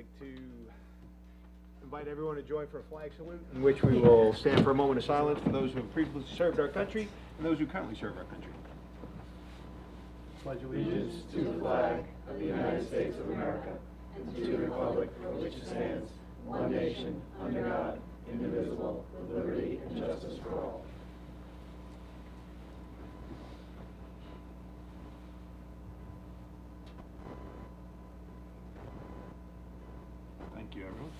like to invite everyone to join for a flag salute, in which we will stand for a moment of silence for those who have previously served our country and those who currently serve our country. Pledge allegiance to the flag of the United States of America and to the republic for which it stands, one nation, under God, indivisible, with liberty and justice for all. Thank you, everyone.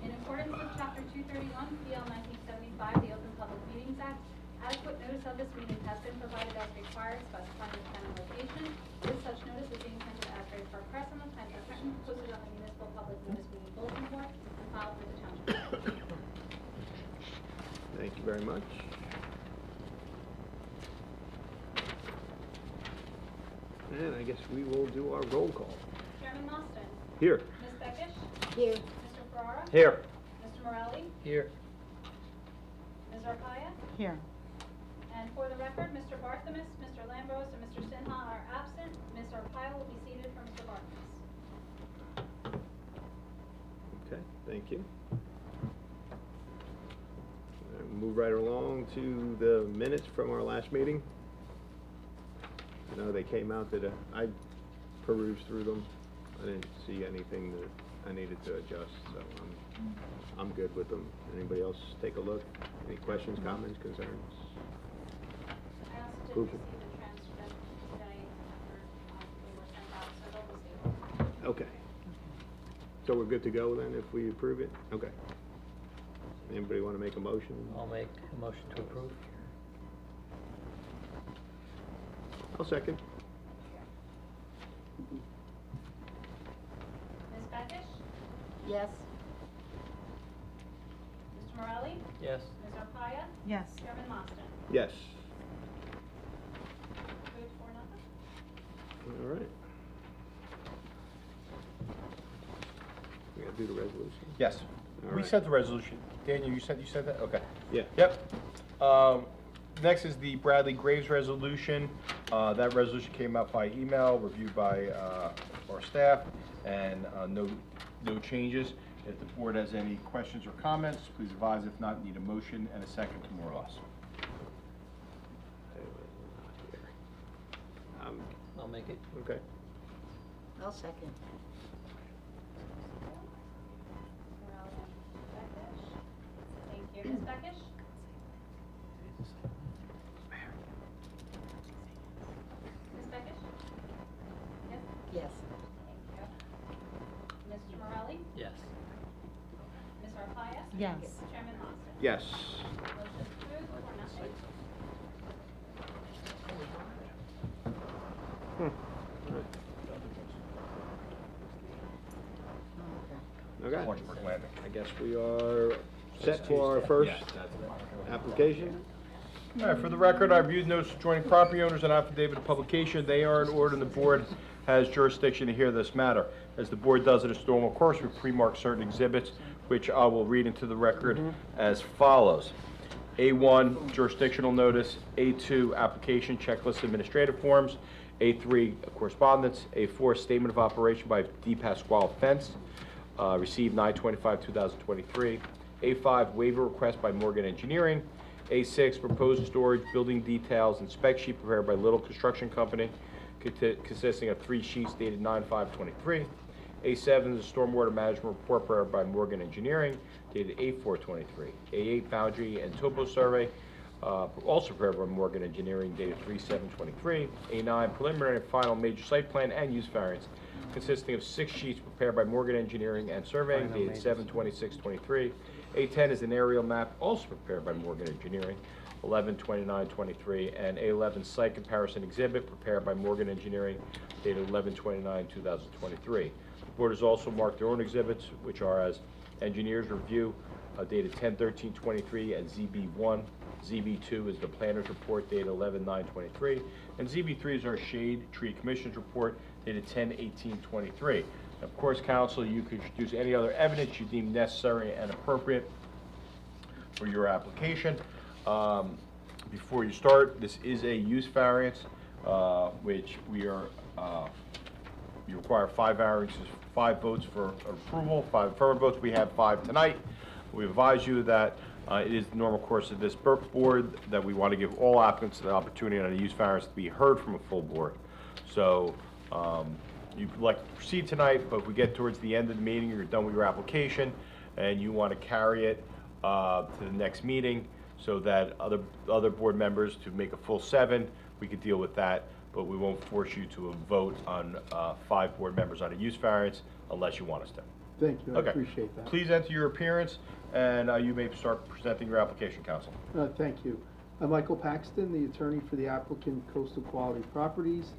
In accordance with Chapter 231, PL 1975, the Open Public Meetings Act, adequate notice of this meeting has been provided as required, specifying the time and location. With such notice is being printed as read for press on the Times Argentine, posted on the municipal public notice meeting bulletin board, and filed with the township. Thank you very much. And I guess we will do our roll call. Chairman Mostyn. Here. Ms. Beckish. Here. Mr. Ferrara. Here. Mr. Morelli. Here. Ms. Arpaia. Here. And for the record, Mr. Barthelmess, Mr. Lambros, and Mr. Sinha are absent. Ms. Arpaia will be seated for Mr. Barthelmess. Okay, thank you. Move right along to the minutes from our last meeting. You know, they came out that I perused through them. I didn't see anything that I needed to adjust, so I'm good with them. Anybody else take a look? Any questions, comments, concerns? I also did Approval. receive the transcript today after they were sent out, so they'll be saved. Okay. So we're good to go then if we approve it? Okay. Anybody want to make a motion? I'll make a motion to approve. I'll second. Ms. Beckish? Yes. Mr. Morelli? Yes. Ms. Arpaia? Yes. Chairman Mostyn? Yes. Vote 4-0. All right. We gotta do the resolution. Yes, All we right. sent the resolution. Daniel, you sent that? Okay. Yeah. Yep. Next is the Bradley Graves resolution. That resolution came out by email, reviewed by our staff, and no changes. If the board has any questions or comments, please advise. If not, need a motion and a second to more or less. I'll make it. Okay. I'll second. Morelli and Beckish. Thank you. Ms. Beckish? Ms. Beckish? Yes? Yes. Thank you. Mr. Morelli? Yes. Ms. Arpaia? Yes. Chairman Mostyn? Yes. Motion approved, 4-0. Okay. Orangeburg Landing. I guess we are set for our first application. All right, for the record, I reviewed notice of joining property owners and affidavit of publication. They are in order, and the board has jurisdiction to hear this matter. As the board does it as normal course, we pre-mark certain exhibits, which I will read into the record as follows. A1, jurisdictional notice. A2, application checklist administrative forms. A3, correspondence. A4, statement of operation by D. Pasquale Fence, received 9/25/2023. A5, waiver request by Morgan Engineering. A6, proposed storage building details and spec sheet prepared by Little Construction Company, consisting of 3 sheets dated 9/5/23. A7 is a stormwater management report prepared by Morgan Engineering, dated 8/4/23. A8, boundary and topo survey, also prepared by Morgan Engineering, dated 3/7/23. A9, preliminary and final major site plan and use variance, consisting of 6 sheets prepared by Morgan Engineering and surveying, dated 7/26/23. A10 is an aerial map, also prepared by Morgan Engineering, 11/29/23, and A11 site comparison exhibit prepared by Morgan Engineering, dated 11/29/2023. The board has also marked their own exhibits, which are as engineers review, dated 10/13/23, and ZB1. ZB2 is the planner's report, dated 11/9/23, and ZB3 is our shade tree commission's report, dated 10/18/23. Of course, council, you could introduce any other evidence you deem necessary and appropriate for your application. Before you start, this is a use variance, which we are You require 5 variances, 5 votes for approval, 5 affirmative votes. We have 5 tonight. We advise you that it is the normal course of this board that we want to give all applicants the opportunity on a use variance to be heard from a full board. So you could elect to proceed tonight, but if we get towards the end of the meeting, you're done with your application, and you want to carry it to the next meeting so that other board members to make a full 7, we could deal with that, but we won't force you to vote on 5 board members on a use variance unless you want us to. Thank you, I Okay. appreciate that. Please enter your appearance, and you may start presenting your application, counsel. Thank you. I'm Michael Paxton, the attorney for the applicant Coastal Quality Properties,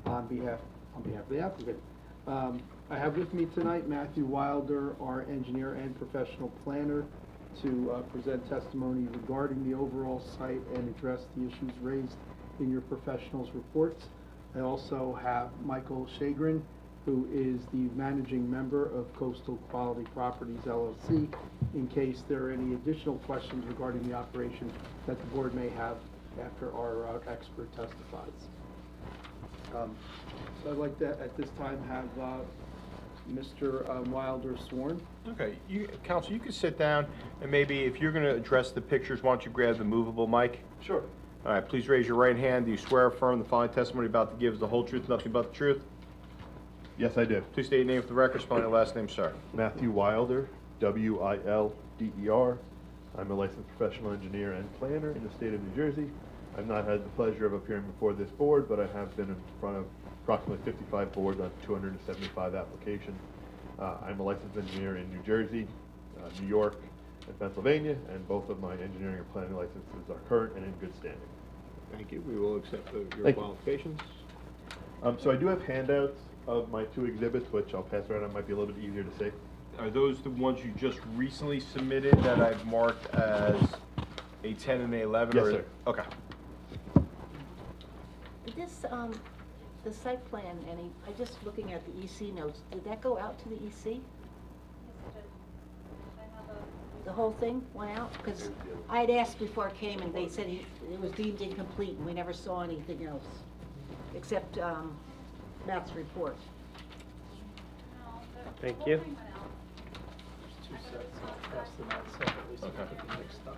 on behalf of the applicant. I have with me tonight Matthew Wilder, our engineer and professional planner, to present testimony regarding the overall site and address the issues raised in your professionals' reports. I also have Michael Shagrin, who is the managing member of Coastal Quality Properties LLC, in case there are any additional questions regarding the operation that the board may have after our expert testifies. So I'd like to, at this time, have Mr. Wilder sworn. Okay, counsel, you can sit down, and maybe if you're going to address the pictures, why don't you grab the movable mic? Sure. All right, please raise your right hand. Do you swear or affirm the following testimony about to give is the whole truth, nothing but the truth? Yes, I do. Please state your name for the record, spelling your last name, sir. Matthew Wilder, Wilder. I'm a licensed professional engineer and planner in the state of New Jersey. I've not had the pleasure of appearing before this board, but I have been in front of approximately 55 boards on 275 applications. I'm a licensed engineer in New Jersey, New York, and Pennsylvania, and both of my engineering and planning licenses are current and in good standing. Thank you. We will accept your Thank you. qualifications. So I do have handouts of my 2 exhibits, which I'll pass around. It might be a little bit easier to see. Are those the ones you just recently submitted that I've marked as a 10 and a 11? Yes, or- sir. Okay. This, the site plan, I just looking at the EC notes, did that go out to the EC? Yes, it did. I have a. The whole thing went out? Because I had asked before I came, and they said it was deemed incomplete, and we never saw anything else, except Matt's report. No, the Thank whole you. thing went out. Two sets, pass them out separately, so Okay. we can get mixed up.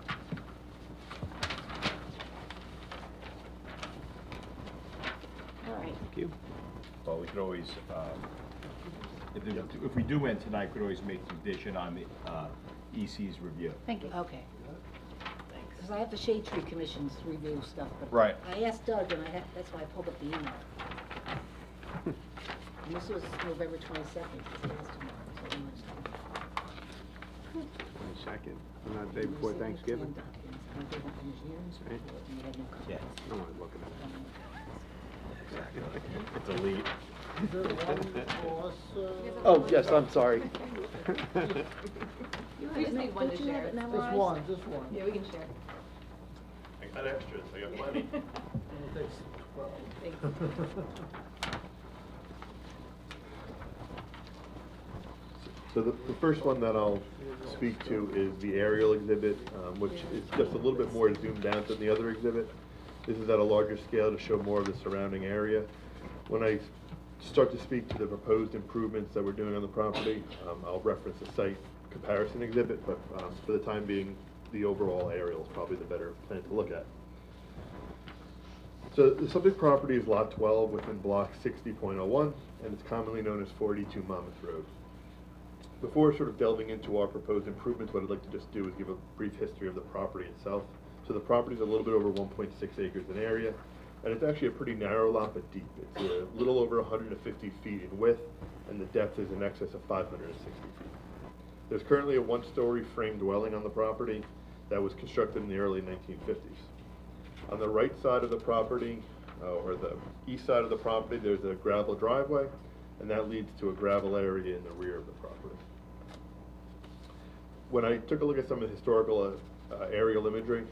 All right. Thank you. Well, we could always, if we do end tonight, we could always make the addition on the EC's review. Thank you. Okay. Because I have the Shade Tree Commission's review stuff, but Right. I asked Doug, and that's why I pulled up the email. And this was November 22nd, so last tomorrow, so we must- 22nd, on that day before Thanksgiving. Right. Yeah. No one's looking at Delete. Oh, yes, I'm sorry. We just need one to share. Just one. Yeah, we can share. I got extras, I got plenty. So the first one that I'll speak to is the aerial exhibit, which is just a little bit more zoomed out than the other exhibit. This is at a larger scale to show more of the surrounding area. When I start to speak to the proposed improvements that we're doing on the property, I'll reference the site comparison exhibit, but for the time being, the overall aerial is probably the better plan to look at. So the subject property is Lot 12 within Block 60.01, and it's commonly known as 482 Monmouth Road. Before sort of delving into our proposed improvements, what I'd like to just do is give a brief history of the property itself. So the property is a little bit over 1.6 acres in area, and it's actually a pretty narrow lot but deep. It's a little over 150 feet in width, and the depth is in excess of 560 feet. There's currently a 1-story frame dwelling on the property that was constructed in the early 1950s. On the right side of the property, or the east side of the property, there's a gravel driveway, and that leads to a gravel area in the rear of the property. When I took a look at some of the historical aerial imagery,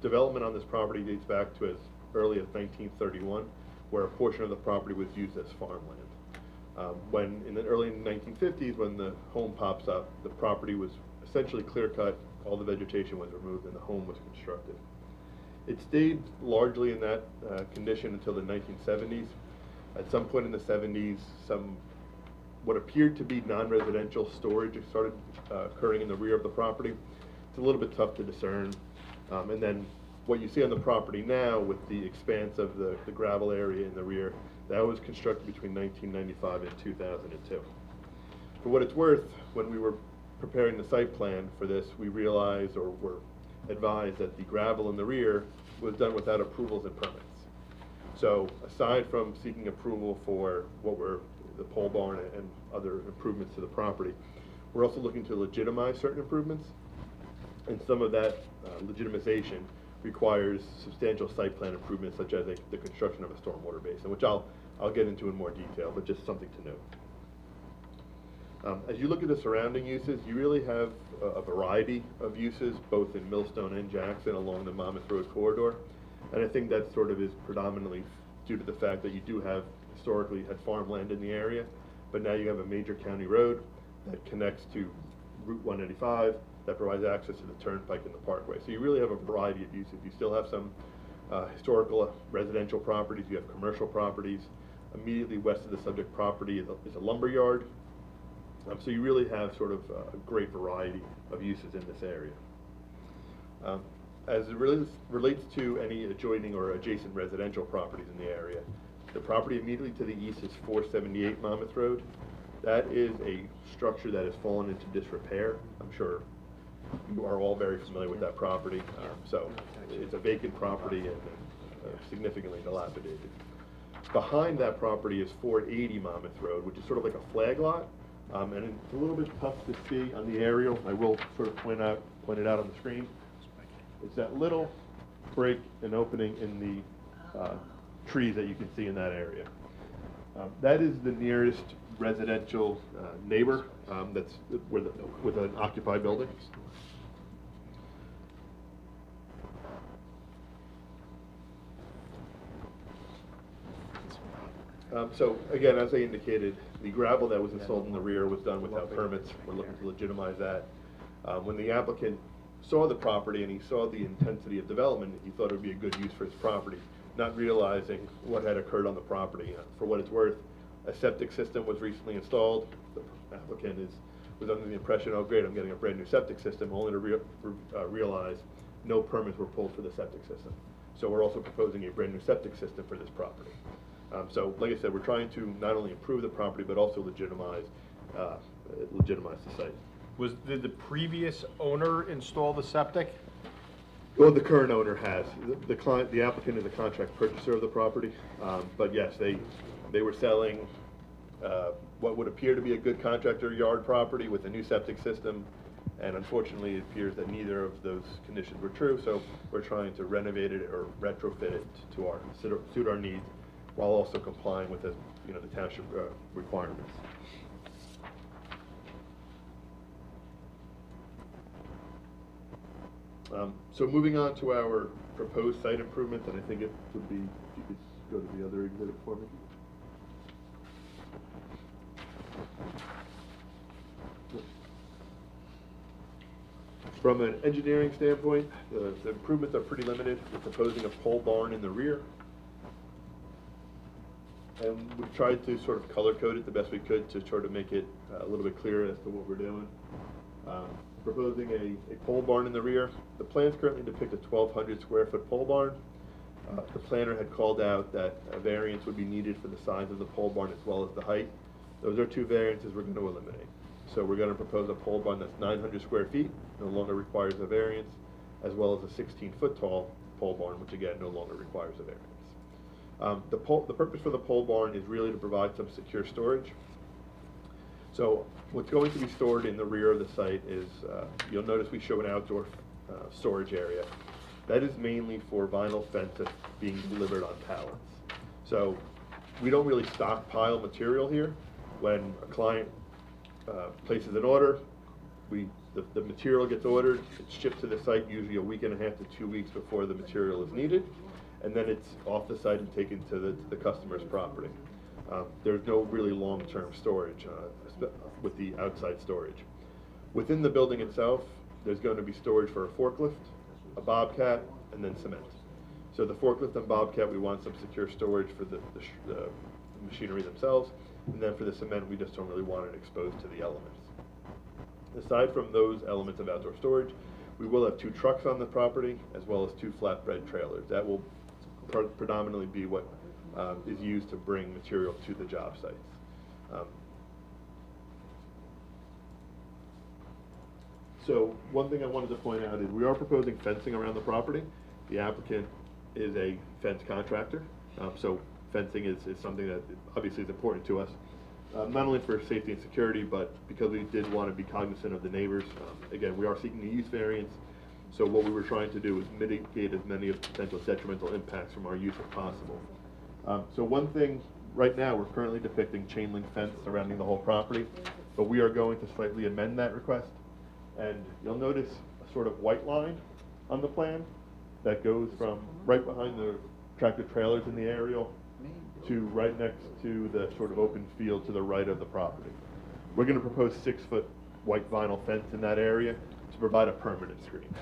development on this property dates back to as early as 1931, where a portion of the property was used as farmland. When in the early 1950s, when the home pops up, the property was essentially clear-cut, all the vegetation was removed, and the home was constructed. It stayed largely in that condition until the 1970s, At some point in the 70s, what appeared to be non-residential storage started occurring in the rear of the property. It's a little bit tough to discern. And then what you see on the property now with the expanse of the gravel area in the rear, that was constructed between 1995 and 2002. For what it's worth, when we were preparing the site plan for this, we realized or were advised that the gravel in the rear was done without approvals and permits. So aside from seeking approval for what were the pole barn and other improvements to the property, we're also looking to legitimize certain improvements. And some of that legitimization requires substantial site plan improvements, such as the construction of a stormwater basin, which I'll get into in more detail, but just something to note. As you look at the surrounding uses, you really have a variety of uses, both in Millstone and Jackson along the Monmouth Road corridor. And I think that sort of is predominantly due to the fact that you do have historically had farmland in the area, but now you have a major county road that connects to Route 195 that provides access to the turnpike and the parkway. So you really have a variety of uses. You still have some historical residential properties, you have commercial properties. Immediately west of the subject property is a lumber yard. So you really have sort of a great variety of uses in this area. As it relates to any adjoining or adjacent residential properties in the area, the property immediately to the east is 478 Monmouth Road. That is a structure that has fallen into disrepair. I'm sure you are all very familiar with that property. So it's a vacant property and significantly dilapidated. Behind that property is 480 Monmouth Road, which is sort of like a flag lot. And it's a little bit tough to see on the aerial. I will sort of point it out on the screen. It's that little break and opening in the trees that you can see in that area. That is the nearest residential neighbor that's with an occupied building. So again, as I indicated, the gravel that was installed in the rear was done without permits. We're looking to legitimize that. When the applicant saw the property and he saw the intensity of development, he thought it would be a good use for his property, not realizing what had occurred on the property. For what it's worth, a septic system was recently installed. The applicant was under the impression, oh great, I'm getting a brand new septic system, only to realize no permits were pulled for the septic system. So we're also proposing a brand new septic system for this property. So like I said, we're trying to not only improve the property, but also legitimize the site. Did the previous owner install the septic? Well, the current owner has. The applicant is the contract purchaser of the property. But yes, they were selling what would appear to be a good contractor yard property with a new septic system. And unfortunately, it appears that neither of those conditions were true. So we're trying to renovate it or retrofit it to suit our needs, while also complying with the township requirements. So moving on to our proposed site improvement, and I think it would be, if you could go to the other exhibit for me. From an engineering standpoint, the improvements are pretty limited. We're proposing a pole barn in the rear. And we've tried to sort of color code it the best we could to try to make it a little bit clearer as to what we're doing. Proposing a pole barn in the rear. The plans currently depict a 1,200 square foot pole barn. The planner had called out that a variance would be needed for the size of the pole barn as well as the height. Those are two variances we're going to eliminate. So we're going to propose a pole barn that's 900 square feet, no longer requires a variance, as well as a 16-foot tall pole barn, which again no longer requires a variance. The purpose for the pole barn is really to provide some secure storage. So what's going to be stored in the rear of the site is, you'll notice we show an outdoor storage area. That is mainly for vinyl fence that's being delivered on pallets. So we don't really stockpile material here. When a client places an order, the material gets ordered, it's shipped to the site usually a week and a half to 2 weeks before the material is needed, and then it's off the site and taken to the customer's property. There's no really long-term storage with the outside storage. Within the building itself, there's going to be storage for a forklift, a bobcat, and then cement. So the forklift and bobcat, we want some secure storage for the machinery themselves. And then for the cement, we just don't really want it exposed to the elements. Aside from those elements of outdoor storage, we will have 2 trucks on the property, as well as 2 flatbed trailers. That will predominantly be what is used to bring material to the job sites. So one thing I wanted to point out is we are proposing fencing around the property. The applicant is a fence contractor, so fencing is something that obviously is important to us, not only for safety and security, but because we did want to be cognizant of the neighbors. Again, we are seeking a use variance, so what we were trying to do is mitigate as many of the potential detrimental impacts from our use as possible. So one thing, right now, we're currently depicting chain link fence surrounding the whole property, but we are going to slightly amend that request. And you'll notice a sort of white line on the plan that goes from right behind the tractor trailers in the aerial to right next to the sort of open field to the right of the property. We're going to propose 6-foot white vinyl fence in that area to provide a permanent screen.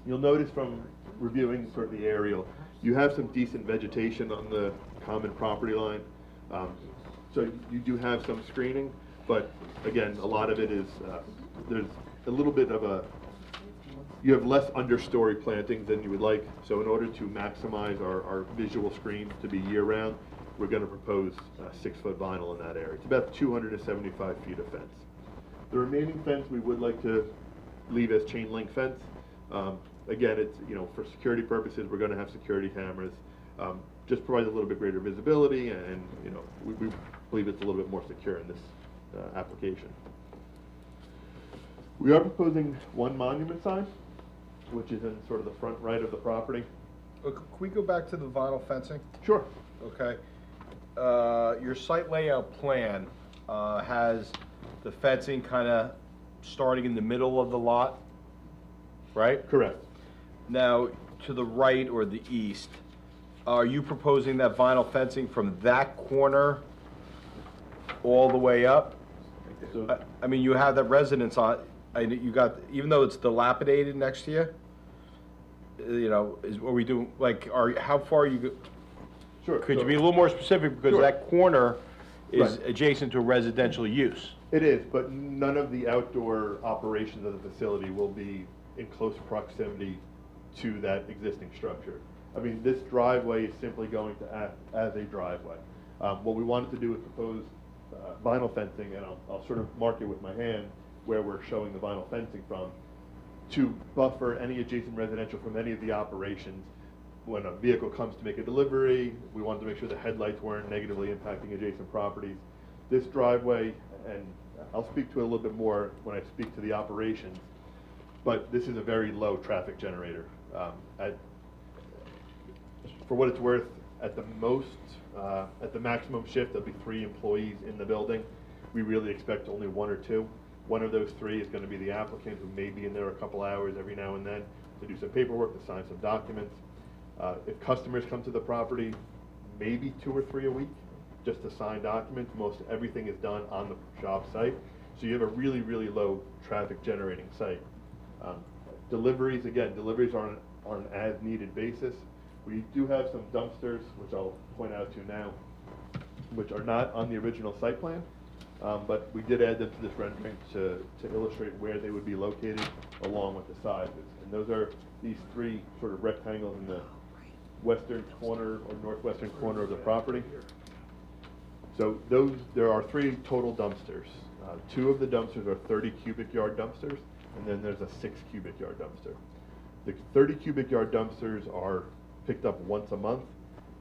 You'll notice from reviewing sort of the aerial, you have some decent vegetation on the common property line. So you do have some screening, but again, a lot of it is, there's a little bit of you have less understory plantings than you would like. So in order to maximize our visual screen to be year-round, we're going to propose 6-foot vinyl in that area. It's about 275 feet of fence. The remaining fence we would like to leave as chain link fence. Again, it's, for security purposes, we're going to have security cameras. Just provides a little bit greater visibility, and we believe it's a little bit more secure in this application. We are proposing 1 monument sign, which is in sort of the front right of the property. Can we go back to the vinyl fencing? Sure. Okay. Your site layout plan has the fencing kind of starting in the middle of the lot, right? Correct. Now, to the right or the east, are you proposing that vinyl fencing from that corner all the way up? So, I mean, you have that residence on, you got, even though it's dilapidated next to you, are we doing, like, how far are you, sure. could you So be a little more specific? Because Sure. that corner is Right. adjacent to a residential use. It is, but none of the outdoor operations of the facility will be in close proximity to that existing structure. I mean, this driveway is simply going to act as a driveway. What we wanted to do is propose vinyl fencing, and I'll sort of mark it with my hand where we're showing the vinyl fencing from, to buffer any adjacent residential from any of the operations. When a vehicle comes to make a delivery, we wanted to make sure the headlights weren't negatively impacting adjacent properties. This driveway, and I'll speak to it a little bit more when I speak to the operations, but this is a very low traffic generator. For what it's worth, at the most, at the maximum shift, there'll be 3 employees in the building. We really expect only 1 or 2. One of those 3 is going to be the applicant, who may be in there a couple hours every now and then to do some paperwork, to sign some documents. If customers come to the property, maybe 2 or 3 a week, just to sign documents. Most everything is done on the job site. So you have a really, really low traffic generating site. Deliveries are on an as-needed basis. We do have some dumpsters, which I'll point out to you now, which are not on the original site plan, but we did add them to this rendering to illustrate where they would be located along with the sizes. And those are these 3 sort of rectangles in the western corner or northwestern corner of the property. So there are 3 total dumpsters. 2 of the dumpsters are 30 cubic yard dumpsters, and then there's a 6 cubic yard dumpster. The 30 cubic yard dumpsters are picked up once a month,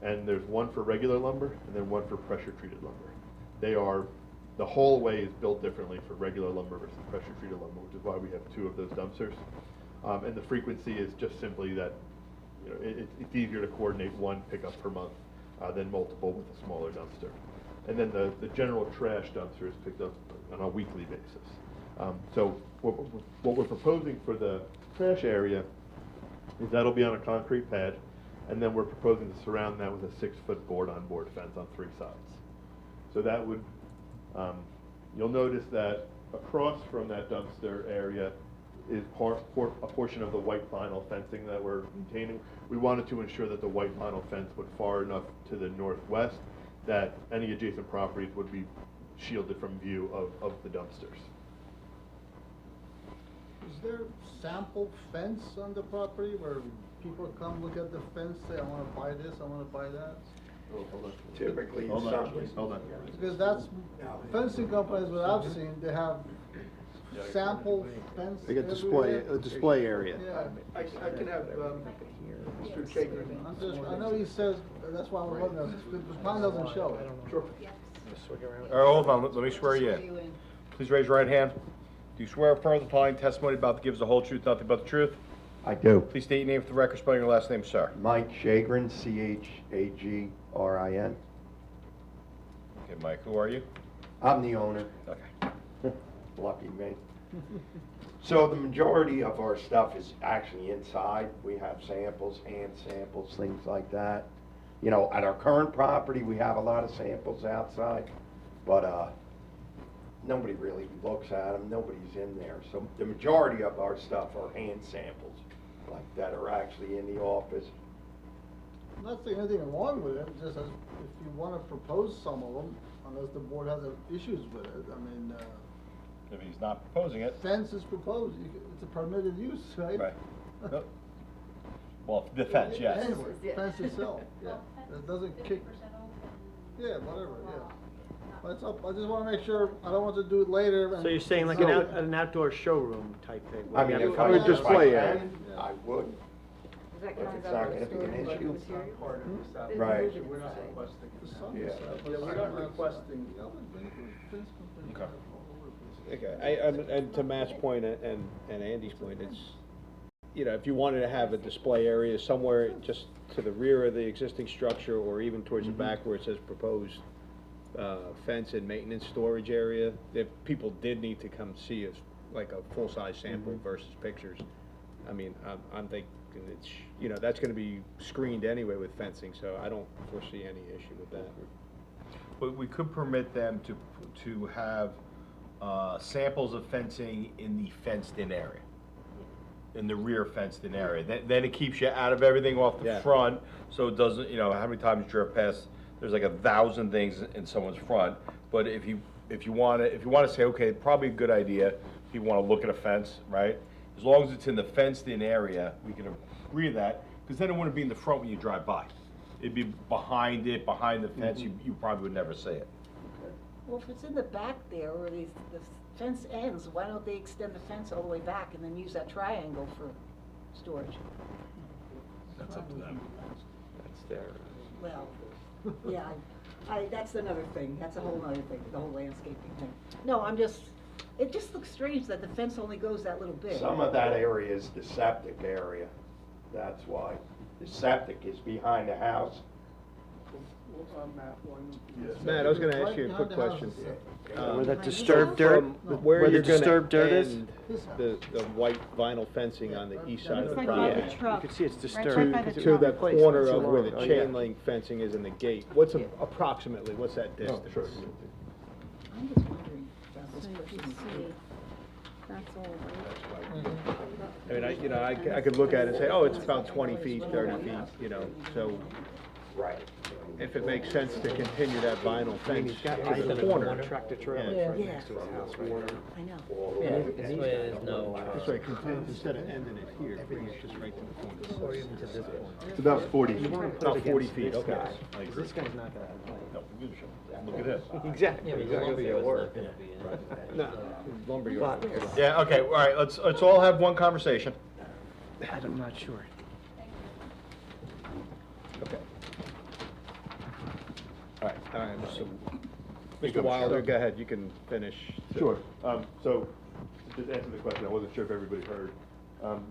and there's one for regular lumber and then one for pressure treated lumber. The whole way is built differently for regular lumber versus pressure treated lumber, which is why we have 2 of those dumpsters. And the frequency is just simply that, it's easier to coordinate 1 pickup per month than multiple with a smaller dumpster. And then the general trash dumpster is picked up on a weekly basis. So what we're proposing for the trash area is that'll be on a concrete pad, and then we're proposing to surround that with a 6-foot board-on-board fence on 3 sides. So that would, you'll notice that across from that dumpster area is a portion of the white vinyl fencing that we're maintaining. We wanted to ensure that the white vinyl fence went far enough to the northwest that any adjacent properties would be shielded from view of the dumpsters. Is there sample fence on the property where people come look at the fence, say, I wanna buy this, I wanna buy that? Oh, hold on. Typically, Hold on, some, hold on. Because that's, fencing companies, what I've seen, they have sample fence They got display, everywhere. a display area. Yeah. I can have, Mr. Chagrin. I know he says, that's why we're looking at this, the plan doesn't show it. Sure. All right, hold on, let me swear you in. Please raise your right hand. Do you swear affirm the following testimony about to give us the whole truth, nothing but the truth? I do. Please state your name for the record, spelling your last name, sir. Mike Chagrin, Chagrin. Okay, Mike, who are you? I'm the owner. Okay. Lucky me. So the majority of our stuff is actually inside. We have samples, hand samples, things like that. You know, at our current property, we have a lot of samples outside, but, nobody really looks at them, nobody's in there. So the majority of our stuff are hand samples, like that are actually in the office. I'm not saying anything wrong with it, just as, if you wanna propose some of them, unless the board has issues with it, I mean, If he's not proposing it. fence is proposed, it's a permitted use, right? Right. Nope. Well, the fence, yes. Anyway, fence itself, yeah, Well, fence it doesn't is kick, 50% open. yeah, whatever, yeah. Well, But it's up, I just wanna make sure, I don't want to do it later and. So you're saying like an outdoor showroom type thing? where I you mean, have a if couple I, of if I display can, area. I would. Is that But it's not gonna be an issue. Part of this application. Right. We're not requesting. The sun Yeah. is up, but Yeah, we're I'm not requesting. Yeah, but fence companies Okay. are all over the place. Okay, and to Matt's point and Andy's point, it's, you know, if you wanted to have a display area somewhere just to the rear of the existing structure or even towards the back where it says proposed fence and maintenance storage area, if people did need to come see us, like a full-size sample versus pictures, I mean, I'm thinking it's, you know, that's gonna be screened anyway with fencing, so I don't foresee any issue with that. But we could permit them to have samples of fencing in the fenced-in area, in the rear fenced-in area. Then it keeps you out of everything off the Yeah. front, so it doesn't, you know, how many times you drove past, there's like 1,000 things in someone's front. But if you wanna say, okay, probably a good idea, if you wanna look at a fence, right? As long as it's in the fenced-in area, we can agree to that, because then it wouldn't be in the front when you drive by. It'd be behind it, behind the fence, you probably would never see it. Well, if it's in the back there where the fence ends, why don't they extend the fence all the way back and then use that triangle for storage? That's up to them. That's their. Well, yeah, that's another thing, that's a whole other thing, the whole landscaping thing. No, it just looks strange that the fence only goes that little bit. Some of that area is the septic area, that's why. The septic is behind the house. Map one. Matt, I was gonna ask you a Right quick behind the question. house. Where that Behind disturbed the house? dirt, From where where the you're gonna disturbed dirt is? end His house. the white vinyl fencing on the east side of the Yeah, property. you can see it's To, disturbed. to the Place corner not of so where long the ago, chain yeah. link fencing is and the gate, what's approximately, what's that distance? Oh, sure. I'm just wondering about this person's gate. That's all right. I mean, I could look at it and say, oh, it's about 20 feet, 30 feet, you know, so Right. if it makes sense to continue that vinyl I mean, fence he's got to ice the in a corner. tractor trailer Yeah. right Yeah. next to his house right now. I know. Yeah, this way there's no, This way, instead of ending it here, bring it just right to the corner. or even to this point. It's about 40 You feet. wanna put About it 40 against feet, this okay. guy, I 'cause agree. this guy's not gonna have No, light. give it a shot. Look at this. Exactly. Yeah, but You're lumberyard's at work. not gonna be in. No, lumberyard. But, Yeah, okay, all right, let's all have one conversation. I'm not sure. Okay. All right, so, Mr. Wilder, go ahead, you can finish. Sure. So, just to answer the question, I wasn't sure if everybody heard.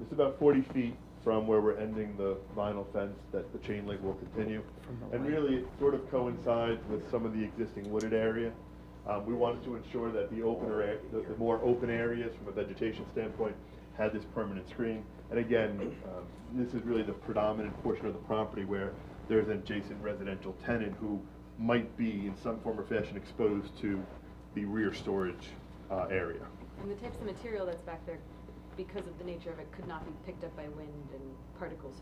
It's about 40 feet from where we're ending the vinyl fence that the chain link will continue. And really, it sort of coincides with some of the existing wooded area. We wanted to ensure that the more open areas from a vegetation standpoint had this permanent screen. And again, this is really the predominant portion of the property where there's an adjacent residential tenant who might be in some form or fashion exposed to the rear storage area. And the types of material that's back there, because of the nature of it, could not be picked up by wind and particles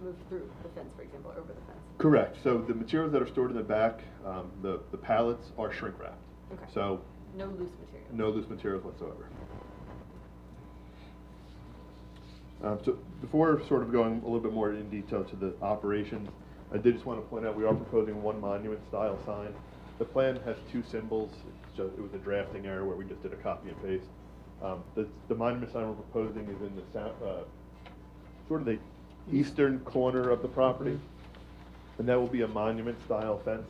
move through the fence, for example, over the fence? Correct. So the materials that are stored in the back, the pallets are shrink wrapped. Okay. So No loose material? no loose materials whatsoever. So before sort of going a little bit more in detail to the operations, I did just want to point out we are proposing one monument style sign. The plan has two symbols. It was a drafting error where we just did a copy and paste. The monument sign we're proposing is in the sort of the eastern corner of the property, and that will be a monument style fence.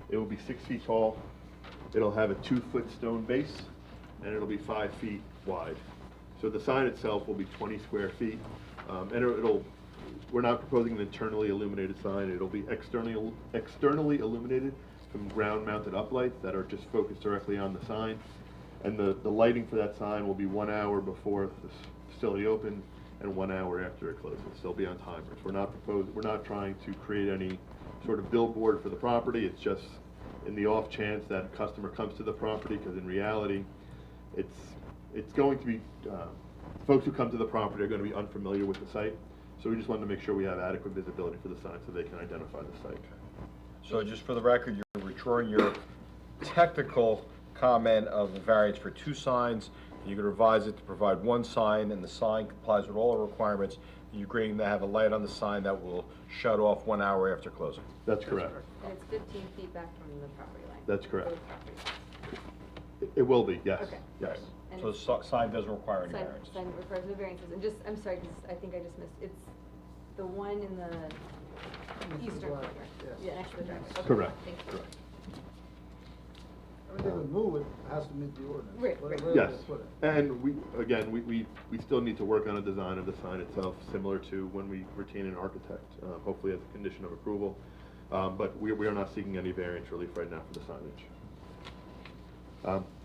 It will be 6 feet tall. It'll have a 2-foot stone base, and it'll be 5 feet wide. So the sign itself will be 20 square feet, and we're not proposing an internally illuminated sign. It'll be externally illuminated from ground-mounted uplights that are just focused directly on the sign. And the lighting for that sign will be 1 hour before the facility opens and 1 hour after it closes. They'll be on timers. We're not trying to create any sort of billboard for the property. It's just in the off chance that a customer comes to the property, because in reality, it's going to be, folks who come to the property are going to be unfamiliar with the site. So we just wanted to make sure we have adequate visibility for the sign so they can identify the site. So just for the record, you're withdrawing your technical comment of the variance for 2 signs. You can revise it to provide 1 sign, and the sign complies with all the requirements. You're agreeing to have a light on the sign that will shut off 1 hour after closing. That's correct. And it's 15 feet back from the property line? That's correct. Both properties. It will be, yes. Okay. Yes. And So the sign doesn't require any variances. Sign requires no variances, and just, I'm sorry, because I think I just missed, it's the one in the eastern corner? Yes. Yeah, next to the driveway. Okay, Correct. Thank you. Correct. Everything we move, it has to meet the ordinance. Right, whatever right. they Yes, put it. and we still need to work on a design of the sign itself, similar to when we retain an architect, hopefully as a condition of approval. But we are not seeking any variance relief right now for the signage.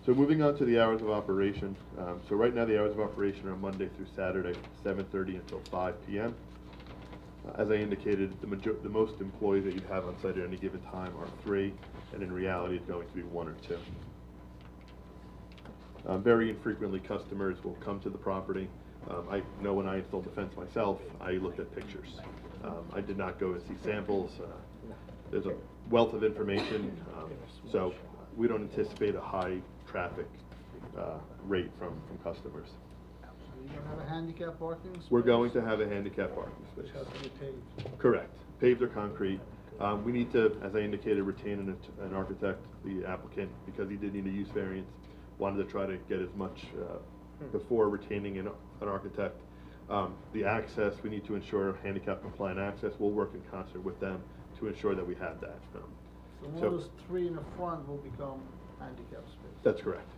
So moving on to the hours of operation. So right now, the hours of operation are Monday through Saturday, 7:30 until 5 p.m. As I indicated, the most employees that you'd have on site at any given time are 3, and in reality, it's going to be 1 or 2. Very infrequently, customers will come to the property. I know when I installed the fence myself, I looked at pictures. I did not go and see samples. There's a wealth of information, so we don't anticipate a high traffic rate from customers. So you're gonna have a handicap parking space? We're going to have a handicap parking Which space. has to be paved. Correct. Paved or concrete. We need to, as I indicated, retain an architect, the applicant, because he did need a use variance. Wanted to try to get as much before retaining an architect. The access, we need to ensure handicap compliant access. We'll work in concert with them to ensure that we have that. So those 3 in the front will become handicap space. That's correct.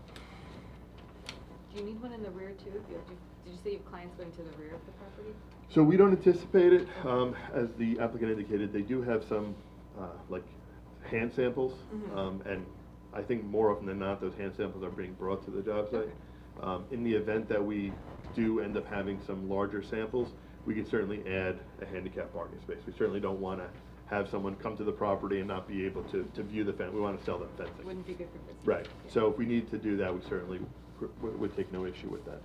Do you need one in the rear too? Did you say you have clients going to the rear of the property? So we don't anticipate it. As the applicant indicated, they do have some, like, hand samples. And I think more often than not, those hand samples are being brought to the job site. In the event that we do end up having some larger samples, we can certainly add a handicap parking space. We certainly don't want to have someone come to the property and not be able to view the fence. We want to sell them fencing. Wouldn't be good for business. Right. Yeah. So if we need to do that, we certainly would take no issue with that.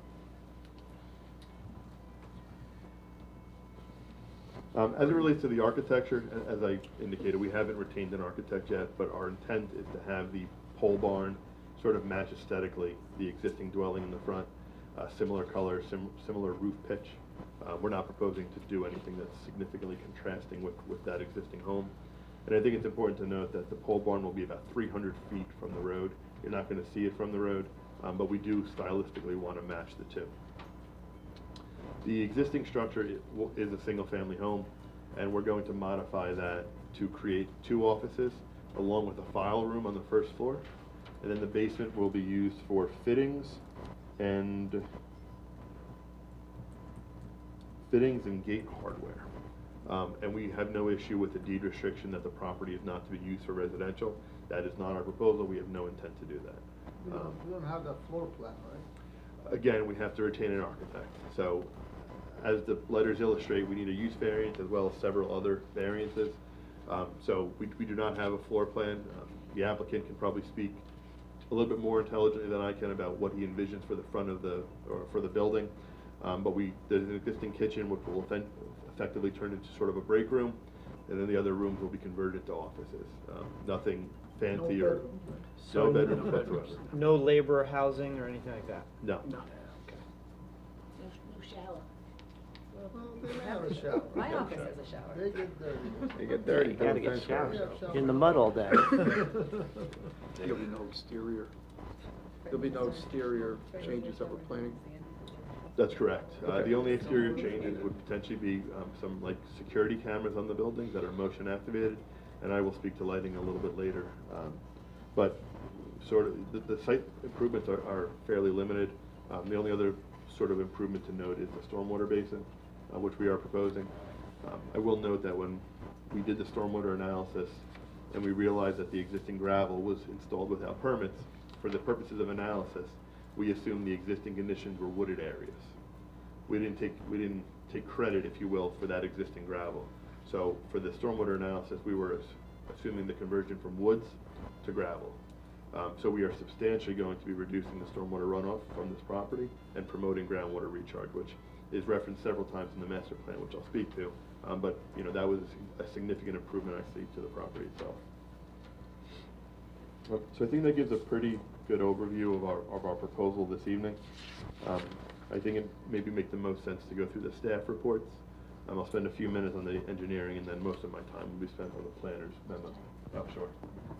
As it relates to the architecture, as I indicated, we haven't retained an architect yet, but our intent is to have the pole barn sort of match aesthetically the existing dwelling in the front, similar color, similar roof pitch. We're not proposing to do anything that's significantly contrasting with that existing home. And I think it's important to note that the pole barn will be about 300 feet from the road. You're not going to see it from the road, but we do stylistically want to match the two. The existing structure is a single-family home, and we're going to modify that to create 2 offices, along with a file room on the first floor. And then the basement will be used for fittings and gate hardware. And we have no issue with the deed restriction that the property is not to be used for residential. That is not our proposal. We have no intent to do that. We don't have that floor plan, right? Again, we have to retain an architect. So, as the letters illustrate, we need a use variance as well as several other variances. So we do not have a floor plan. The applicant can probably speak a little bit more intelligently than I can about what he envisions for the front of or for the building. But there's an existing kitchen which will effectively turn into sort of a break room, and then the other rooms will be converted to offices. Nothing fancy or, no bedrooms whatsoever. No labor housing or anything like that? No. No shower. Well, they may have a shower. My office has a shower. They get dirty. They get dirty. You gotta don't get fence showers. wires. Yeah, You're in the mud all day. There'll be no exterior, there'll be no exterior changes that we're planning. That's correct. Okay. The only exterior changes would potentially be some like security cameras on the buildings that are motion activated, and I will speak to lighting a little bit later. But sort of, the site improvements are fairly limited. The only other sort of improvement to note is the stormwater basin, which we are proposing. I will note that when we did the stormwater analysis and we realized that the existing gravel was installed without permits, for the purposes of analysis, we assumed the existing conditions were wooded areas. We didn't take credit, if you will, for that existing gravel. So for the stormwater analysis, we were assuming the conversion from woods to gravel. So we are substantially going to be reducing the stormwater runoff from this property and promoting groundwater recharge, which is referenced several times in the master plan, which I'll speak to. But you know, that was a significant improvement I see to the property itself. So I think that gives a pretty good overview of our proposal this evening. I think it maybe make the most sense to go through the staff reports. I'll spend a few minutes on the engineering, and then most of my time will be spent on the planner's memo. Oh, sure.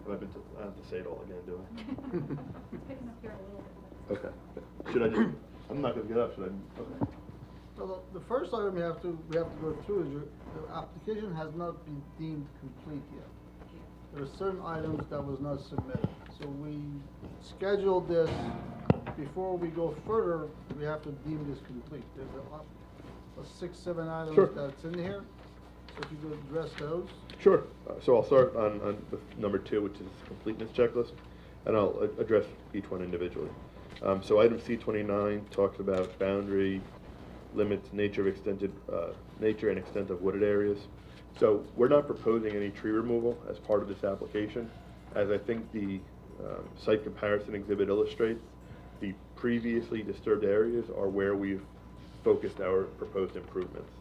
I have to say it all again, do I? It's picking up here a little bit. Okay. Should I just, I'm not gonna get up, should I? Okay. So the first item we have to go through is the application has not been deemed complete yet. There are certain items that was not submitted. So we scheduled this, before we go further, we have to deem this complete. There's a 6, 7 items Sure. that's in here. So if you could address those. Sure. So I'll start on with number 2, which is completeness checklist, and I'll address each one individually. So item C29 talks about boundary limits, nature and extent of wooded areas. So we're not proposing any tree removal as part of this application, as I think the site comparison exhibit illustrates. The previously disturbed areas are where we've focused our proposed improvements.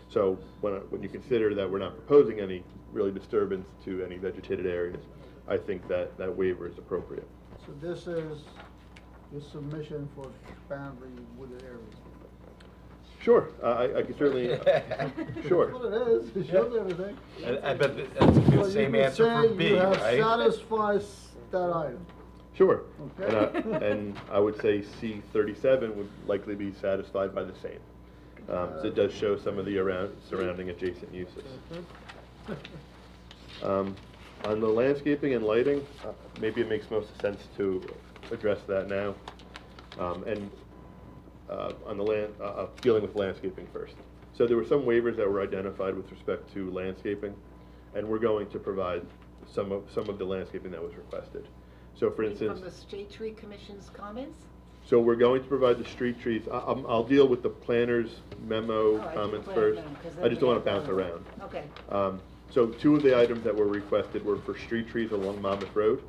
So when you consider that we're not proposing any really disturbance to any vegetated areas, I think that waiver is appropriate. So this is your submission for boundary wooded areas. Sure, I can certainly, sure. That's what it is. It shows everything. I bet that's gonna be So the you same could answer for say B, you have right? satisfied that item. Sure. Okay. And I would say C37 would likely be satisfied by the same. So it does show some of the surrounding adjacent uses. On the landscaping and lighting, maybe it makes most sense to address that now. On the dealing with landscaping first. So there were some waivers that were identified with respect to landscaping, and we're going to provide some of the landscaping that was requested. So for instance, From the Shade Tree Commission's comments? so we're going to provide the street trees. I'll deal with the planner's memo All right, comments plan first. them, 'cause I then just we don't want to have bounce around. Okay. So 2 of the items that were requested were for street trees along Monmouth Road.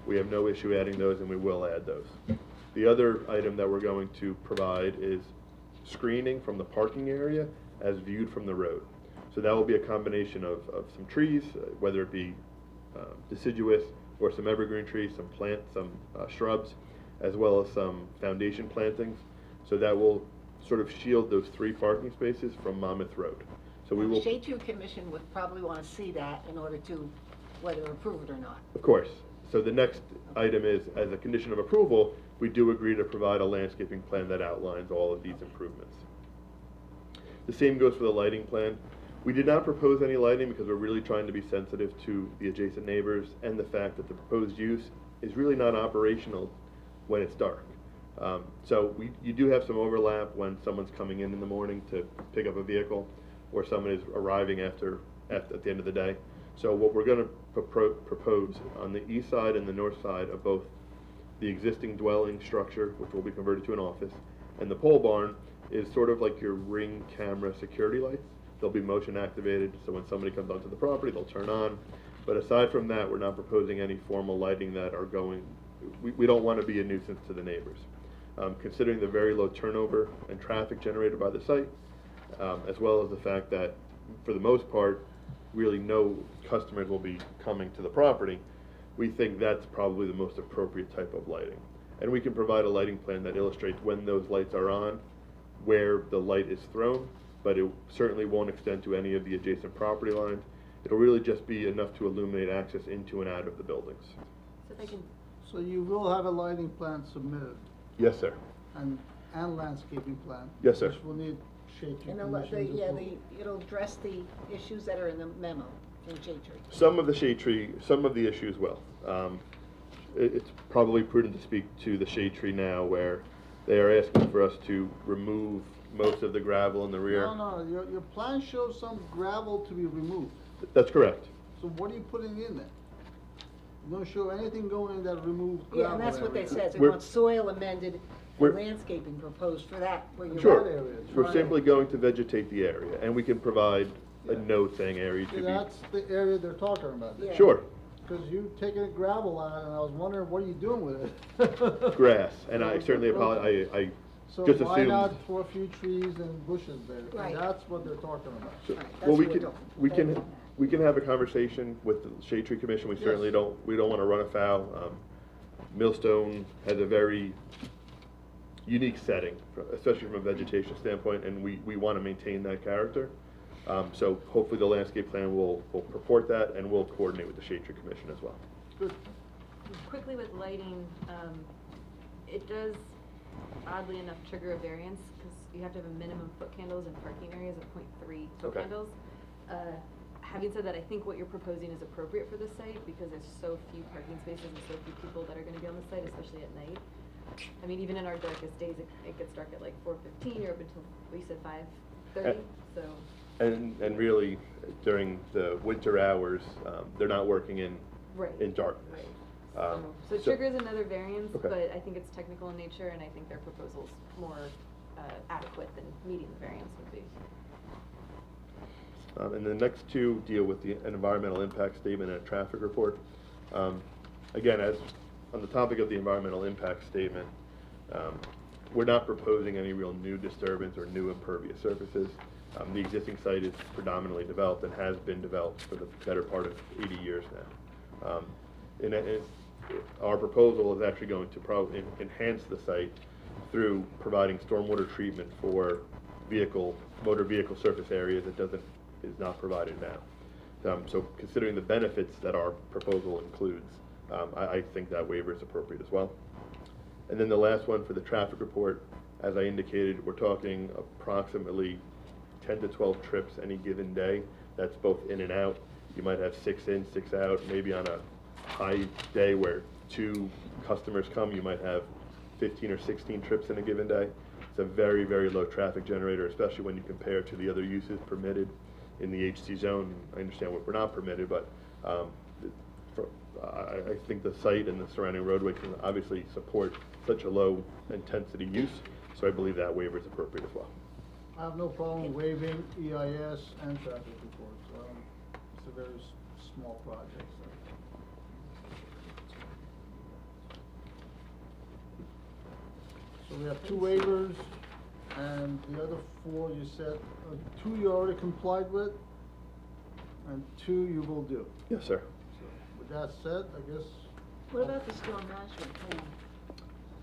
We have no issue adding those, and we will add those. The other item that we're going to provide is screening from the parking area as viewed from the road. So that will be a combination of some trees, whether it be deciduous or some evergreen trees, some plants, some shrubs, as well as some foundation plantings. So that will sort of shield those 3 parking spaces from Monmouth Road. So we The will, Shade Tree Commission would probably want to see that in order to whether approve it or not. of course. So the next item is, as a condition of approval, we do agree to provide a landscaping plan that outlines all of these improvements. The same goes for the lighting plan. We did not propose any lighting because we're really trying to be sensitive to the adjacent neighbors and the fact that the proposed use is really not operational when it's dark. So you do have some overlap when someone's coming in the morning to pick up a vehicle, or someone is arriving at the end of the day. So what we're going to propose on the east side and the north side of both the existing dwelling structure, which will be converted to an office, and the pole barn is sort of like your Ring camera security lights. They'll be motion activated, so when somebody comes onto the property, they'll turn on. But aside from that, we're not proposing any formal lighting that are going, we don't want to be a nuisance to the neighbors. Considering the very low turnover and traffic generated by the site, as well as the fact that, for the most part, really no customers will be coming to the property, we think that's probably the most appropriate type of lighting. And we can provide a lighting plan that illustrates when those lights are on, where the light is thrown, but it certainly won't extend to any of the adjacent property lines. It'll really just be enough to illuminate access into and out of the buildings. So if I can, So you will have a lighting plan submitted Yes, sir. and landscaping plan? Yes, sir. Which will need shade tree And conditions. yeah, approval. it'll address the issues that are in the memo from Shade Tree. Some of the shade tree, some of the issues will. It's probably prudent to speak to the shade tree now, where they are asking for us to remove most of the gravel in the rear. No, your plan shows some gravel to be removed. That's correct. So what are you putting in there? You don't show anything going in that removes gravel Yeah, and that's what they area. said, they We're- want soil amended we're- and landscaping proposed for that, where you're. Sure. That area, We're right. simply going to vegetate the area, and we can provide a Yeah. note saying area to See, be. that's the area they're talking about. Yeah. Sure, Because you taking gravel out, and I was wondering, what are you doing with it? grass, and I Okay, certainly okay. apologize, I So just why not assumed. for a few trees and bushes there? Right. And that's what they're talking about. Right, that's Well, what we're doing. we can have a conversation with the Shade Tree Commission. We Yes. certainly we don't want to run afoul. Millstone has a very unique setting, especially from a vegetation standpoint, and we want to maintain that character. So hopefully the landscape plan will purport that, and we'll coordinate with the Shade Tree Commission as well. Good. quickly with lighting, it does oddly enough trigger a variance, because you have to have a minimum foot candles in parking areas of 0.3 foot Okay. candles. Having said that, I think what you're proposing is appropriate for the site, because there's so few parking spaces and so few people that are gonna be on the site, especially at night. I mean, even in our darkest days, it gets dark at like 4:15, you're up until, we said 5:30, so. And really, during the winter hours, they're not working in Right. darkness. Right. So it triggers another variance, Okay. but I think it's technical in nature, and I think their proposal's more adequate than meeting the variance would be. And the next two deal with an environmental impact statement and a traffic report. Again, as on the topic of the environmental impact statement, we're not proposing any real new disturbance or new impervious surfaces. The existing site is predominantly developed and has been developed for the better part of 80 years now. Our proposal is actually going to enhance the site through providing stormwater treatment for motor vehicle surface areas that is not provided now. So considering the benefits that our proposal includes, I think that waiver is appropriate as well. And then the last one for the traffic report, as I indicated, we're talking approximately 10 to 12 trips any given day. That's both in and out. You might have 6 in, 6 out. Maybe on a high day where 2 customers come, you might have 15 or 16 trips in a given day. It's a very, very low traffic generator, especially when you compare to the other uses permitted in the HC zone. I understand what we're not permitted, but I think the site and the surrounding roadway can obviously support such a low intensity use, so I believe that waiver is appropriate as well. I have no problem waiving EIS and traffic reports. It's a very small project, so. So we have 2 waivers, and the other 4 you said, 2 you already complied with, and 2 you will do. Yes, sir. So with that said, I guess What about the storm management plan?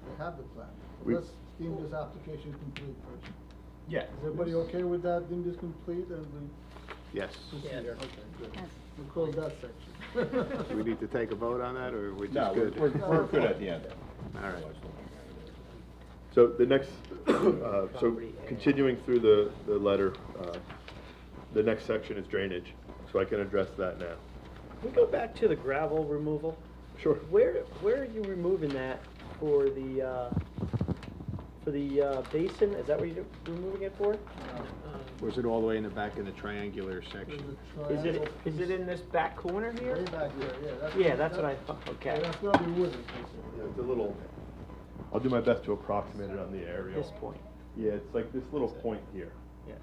they have the plan. We- Let's deem this application complete first. Yeah. Is everybody okay with that, deem this complete, and we Yes. proceed? Okay, good. We'll close that section. Do we need to take a vote on that, or we're No, just good? we're good at the end. All right. So the next, so continuing through the letter, the next section is drainage, so I can address that now. Can we go back to the gravel removal? Sure. Where are you removing that for the basin? Is that what you're removing it for? Was it all the way in the back in the triangular section? There's a Is triangle it in this back corner piece here? Way back there, yeah. Yeah, that's what I thought, okay. Yeah, that's gonna be wooden, basically. Yeah, it's a little, I'll do my best to approximate it on the aerial. This point. Yeah, it's like this little point here. Yeah.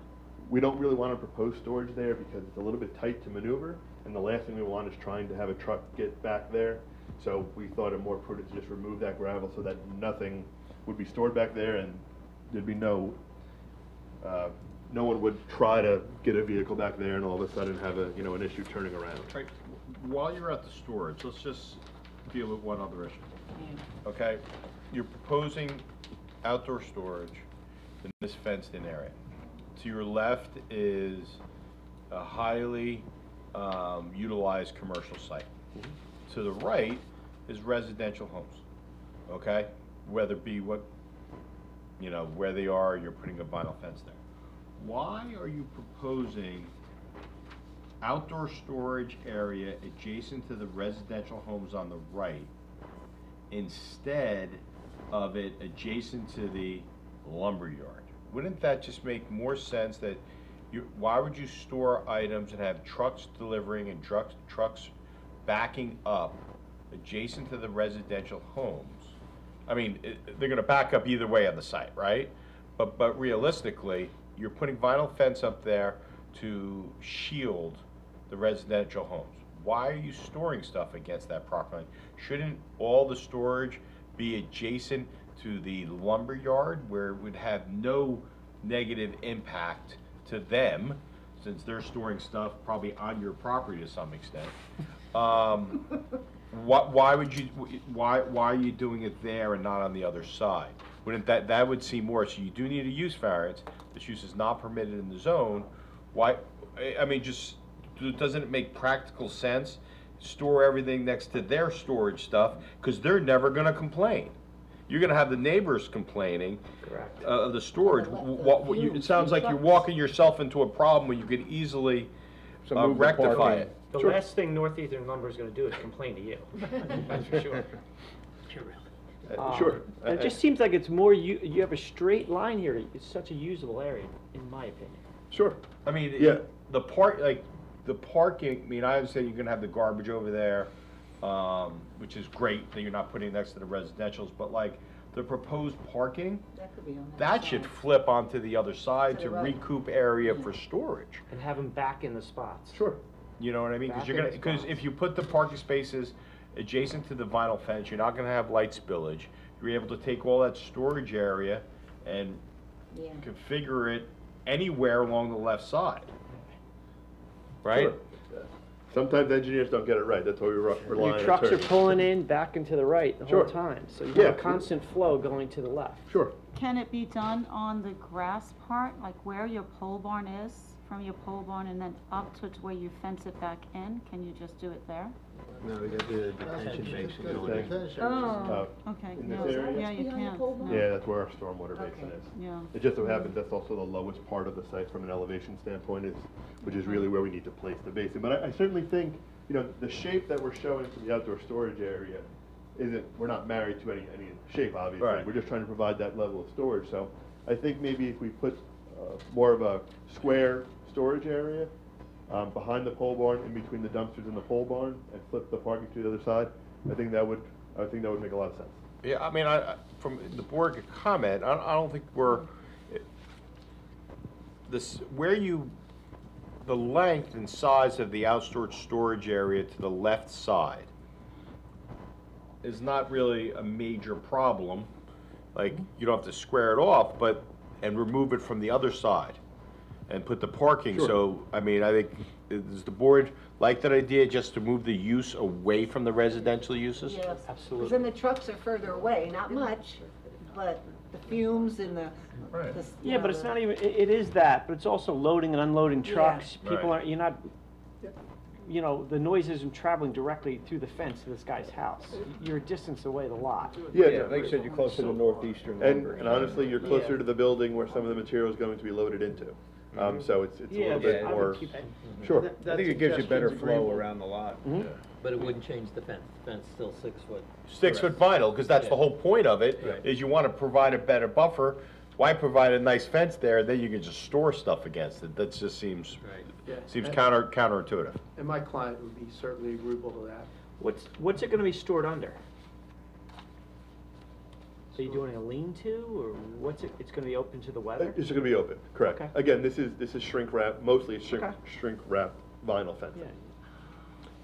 We don't really want to propose storage there because it's a little bit tight to maneuver, and the last thing we want is trying to have a truck get back there. So we thought it more prudent to just remove that gravel so that nothing would be stored back there, and there'd be no one would try to get a vehicle back there and all of a sudden have a, you know, an issue turning around. Right, while you're at the storage, let's just deal with one other issue. Okay, you're proposing outdoor storage in this fenced-in area. To your left is a highly utilized commercial site. To the right is residential homes, okay? Whether it be what, you know, where they are, you're putting a vinyl fence there. Why are you proposing outdoor storage area adjacent to the residential homes on the right instead of it adjacent to the lumberyard? Wouldn't that just make more sense that why would you store items and have trucks delivering and trucks backing up adjacent to the residential homes? I mean, they're gonna back up either way on the site, right? But realistically, you're putting vinyl fence up there to shield the residential homes. Why are you storing stuff against that property line? Shouldn't all the storage be adjacent to the lumber yard where it would have no negative impact to them, since they're storing stuff probably on your property to some extent? Why are you doing it there and not on the other side? Wouldn't that would seem more, so you do need a use variance, this use is not permitted in the zone, why, I mean, just, doesn't it make practical sense? Store everything next to their storage stuff, because they're never gonna complain. You're gonna have the neighbors complaining Correct. of the storage. It sounds like you're walking yourself into a problem when you could easily So move the rectify parking. it. The last thing Northeastern Lumber is gonna do is complain to you. That's for sure. Sure. And it just seems like it's more, you have a straight line here. It's such a usable area, in my opinion. Sure. I mean, Yeah. the parking, I mean, I understand you're gonna have the garbage over there, which is great that you're not putting it next to the residentials, but like, the proposed parking, That could be on that that side. should flip onto the other side To to the right. recoup area for storage. And have them back in the spots. Sure. You know what I mean? Back Because in the because spots. if you put the parking spaces adjacent to the vinyl fence, you're not gonna have light spillage. You're able to take all that storage area and Yeah. configure it anywhere along the left side. Right? Sure. Sometimes engineers don't get it right, that's why we rely on Your trucks are attorneys. pulling in back and to the right the Sure. whole time, so you Yeah. have a constant flow going to the left. Sure. Can it be done on the grass part, like where your pole barn is, from your pole barn and then up to where you fence it back in? Can you just do it there? No, we got the detention basin going in. Oh, okay, in this no, area? yeah, you Behind the can. pole barn? no. Yeah, that's where our stormwater basin Okay. is. Yeah. It just so happens that's also the lowest part of the site from an elevation standpoint, which is really where we need to place the basin. But I certainly think, you know, the shape that we're showing for the outdoor storage area we're not married to any shape, obviously. Right. We're just trying to provide that level of storage. So I think maybe if we put more of a square storage area behind the pole barn, in between the dumpsters and the pole barn, and flip the parking to the other side, I think that would make a lot of sense. Yeah, I mean, from the board comment, I don't think the length and size of the outdoor storage area to the left side is not really a major problem. Like, you don't have to square it off, and remove it from the other side and put the parking. Sure. So, I mean, I think, does the board like that idea, just to move the use away from the residential uses? Yes. Absolutely. Because then the trucks are further away, not much, but the fumes and the. Right. the- Yeah, but it's not even, it is that, but it's also loading and unloading Yeah. trucks. Right. People aren't, you're not, you know, the noise isn't traveling directly through the fence to this guy's house. You're a distance away the lot. Yeah, like you said, you're closer to Northeastern And Lumber. honestly, you're closer to the building where some of the material is going to be loaded into. So it's a little bit I would more, keep- sure. I think it gives you better flow around the lot. But it wouldn't change the fence. The fence still 6 foot. 6-foot vinyl, because that's the Yeah. whole point of it, Right. is you want to provide a better buffer. Why provide a nice fence there, then you can just store stuff against it? That just seems, Right. Yeah. seems And- counterintuitive. And my client would be certainly agreeable to that. What's it gonna be stored under? Are you doing a lean-to, or what's it, it's gonna be open to the weather? It's gonna be open, correct. Okay. Again, this is shrink wrap, mostly Okay. shrink wrap vinyl fencing. Yeah.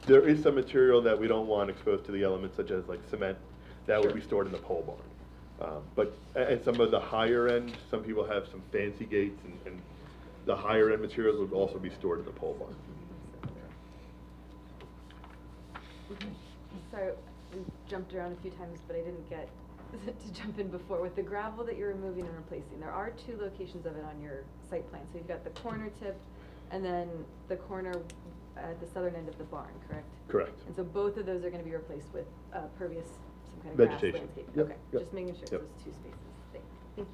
There is some material that we don't want exposed to the elements, such as like cement, that would Sure. be stored in the pole barn. But at some of the higher end, some people have some fancy gates, and the higher end materials would also be stored in the pole barn. So, we jumped around a few times, but I didn't get to jump in before. With the gravel that you're removing and replacing, there are 2 locations of it on your site plan. So you've got the corner tip and then the corner at the southern end of the barn, correct? Correct. And so both of those are gonna be replaced with pervious, some kind of grass Vegetation. landscape? Yep, Okay, yep, just making sure yep. those 2 spaces. Thank you.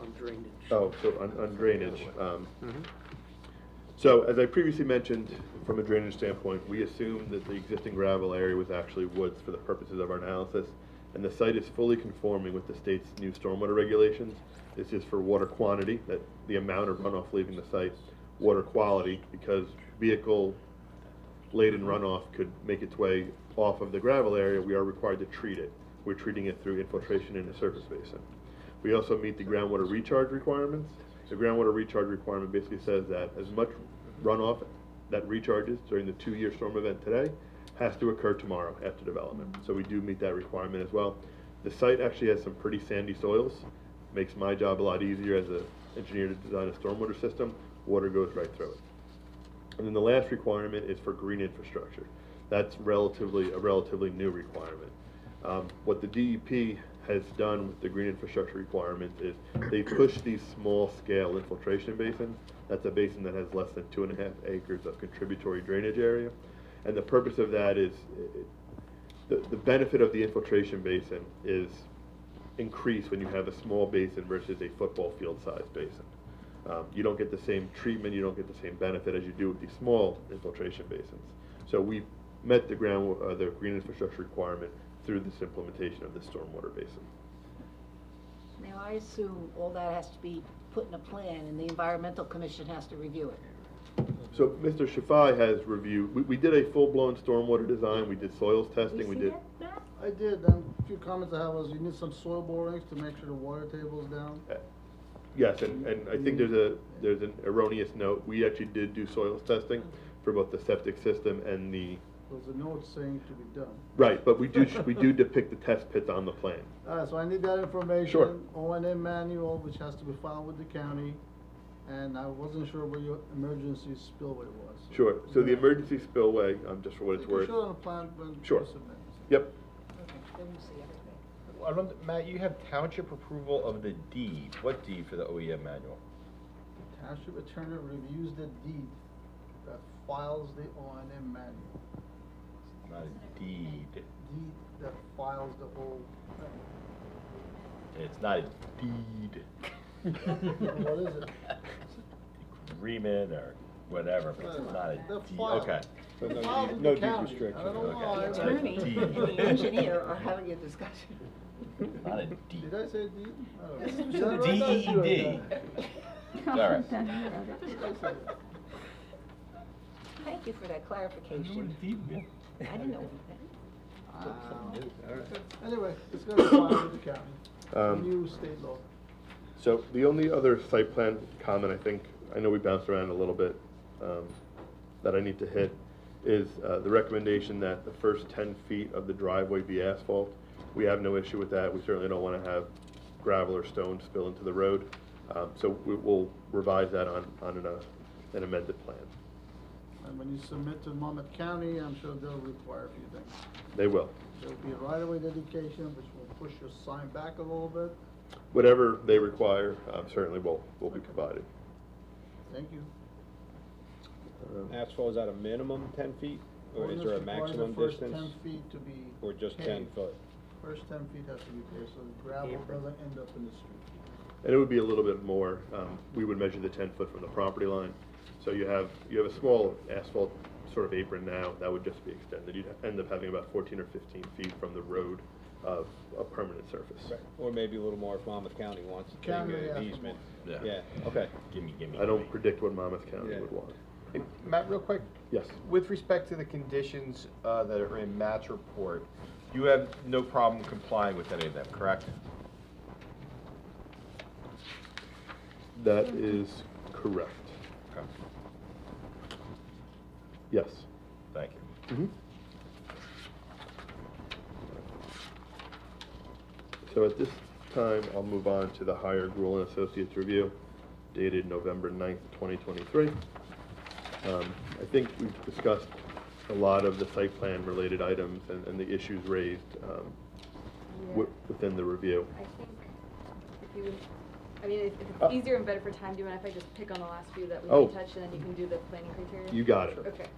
On drainage. Oh, so on drainage. So as I previously mentioned, from a drainage standpoint, we assumed that the existing gravel area was actually woods for the purposes of our analysis, and the site is fully conforming with the state's new stormwater regulations. This is for water quantity, that the amount of runoff leaving the site, water quality, because vehicle-laden runoff could make its way off of the gravel area, we are required to treat it. We're treating it through infiltration in the surface basin. We also meet the groundwater recharge requirements. The groundwater recharge requirement basically says that as much runoff that recharges during the 2-year storm event today has to occur tomorrow after development. So we do meet that requirement as well. The site actually has some pretty sandy soils. Makes my job a lot easier as an engineer to design a stormwater system. Water goes right through it. And then the last requirement is for green infrastructure. That's a relatively new requirement. What the DEP has done with the green infrastructure requirements is they push these small scale infiltration basins. That's a basin that has less than 2.5 acres of contributory drainage area. And the purpose of that is, the benefit of the infiltration basin is increased when you have a small basin versus a football field sized basin. You don't get the same treatment, you don't get the same benefit as you do with these small infiltration basins. So we met the green infrastructure requirement through this implementation of the stormwater basin. Now, I assume all that has to be put in a plan and the environmental commission has to review it. So Mr. Shafai has reviewed, we did a full-blown stormwater design, we did soils testing, we did. I did, and a few comments I have was you need some soil borings to make sure the water table's down. Yes, and I think there's an erroneous note. We actually did do soils testing for both the septic system and the. There's a note saying to be done. Right, but we do depict the test pits on the plan. Alright, so I need that information. Sure. O&M manual, which has to be filed with the county, and I wasn't sure what your emergency spillway was. Sure, so the emergency spillway, just for what it's You can worth. show it on the plan when Sure. you submit. Yep, Okay, then you see everything. I don't, Matt, you have township approval of the deed. What deed for the OEM manual? Township attorney reviews the deed that files the O&M manual. Not a deed. Deed that files the whole thing. It's not a deed. What is it? Agreement or whatever, but it's not a The deed. file. Okay. So It no files deed- with no the deed county. restriction. I don't know Okay. why. The It's attorney deed. and the engineer are having a discussion. Not a deed. Did I say deed? Oh. Yes, you Did I said write that? DEED. You wrote that. All right. Did I say that? Thank you for that clarification. I didn't know anything. Anyway, it's gonna be filed with the county. New state law. so the only other site plan comment I know we bounced around a little bit, that I need to hit, is the recommendation that the first 10 feet of the driveway be asphalt. We have no issue with that. We certainly don't want to have gravel or stone spill into the road. So we'll revise that on an amended plan. And when you submit to Monmouth County, I'm sure they'll require a few things. They will. There'll be a right-of-way dedication, which will push your sign back a little bit. Whatever they require, certainly will be provided. Thank you. Asphalt is at a minimum 10 feet, or is Ordinance there a requires maximum the first distance? 10 feet to be Or just 10 paved. foot? First 10 feet has to be paved, so the gravel doesn't end up in the street. And it would be a little bit more. We would measure the 10 foot from the property line. So you have a small asphalt sort of apron now, that would just be extended. You'd end up having about 14 or 15 feet from the road of a permanent surface. Or maybe a little more if Monmouth County wants to take County, yeah, an for easement. more. Yeah, okay. Gimme. I don't predict what Monmouth County Yeah. would want. Hey, Matt, real quick. Yes. With respect to the conditions that are in Matt's report, you have no problem complying with any of them, correct? That is correct. Okay. Yes. Thank you. So at this time, I'll move on to the Higher Gruel and Associates review dated November 9th, 2023. I think we've discussed a lot of the site plan related items and the issues raised within the review. I think if you would, I mean, if it's easier and better for time, do you mind if I just pick on the last few that we Oh. didn't touch, and then you can do the planning criteria? You got it. Okay.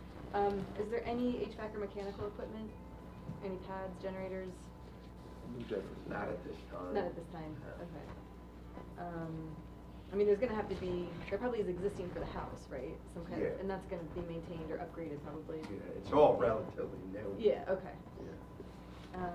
Is there any HVAC or mechanical equipment? Any pads, generators? Not at this time. Not at this time, okay. I mean, there's gonna have to be, there probably is existing for the house, right? Some kind of, Yeah. and that's gonna be maintained or upgraded probably? Yeah, it's all relatively new. Yeah, okay. Yeah.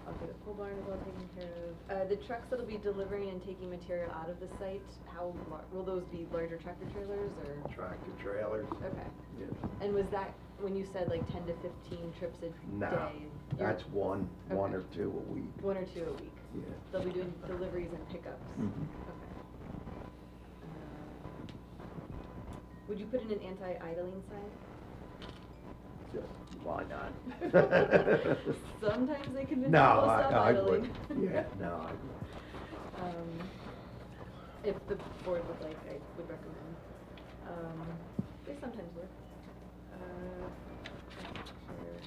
Okay, the pole barn is all taken care of. The trucks that'll be delivering and taking material out of the site, how will those be larger tractor trailers or? Tractor trailers. Okay. Yes. And was that, when you said like 10 to 15 trips a No, day? that's one Okay. or two a week. 1 or 2 a week? Yeah. They'll be doing deliveries and pickups? Mhm. Okay. Would you put in an anti-idling sign? Yes. Why not? Sometimes they convince No, people to stop I idling. would. Yeah, no, I would. If the board would like, I would recommend. They sometimes work. Sure.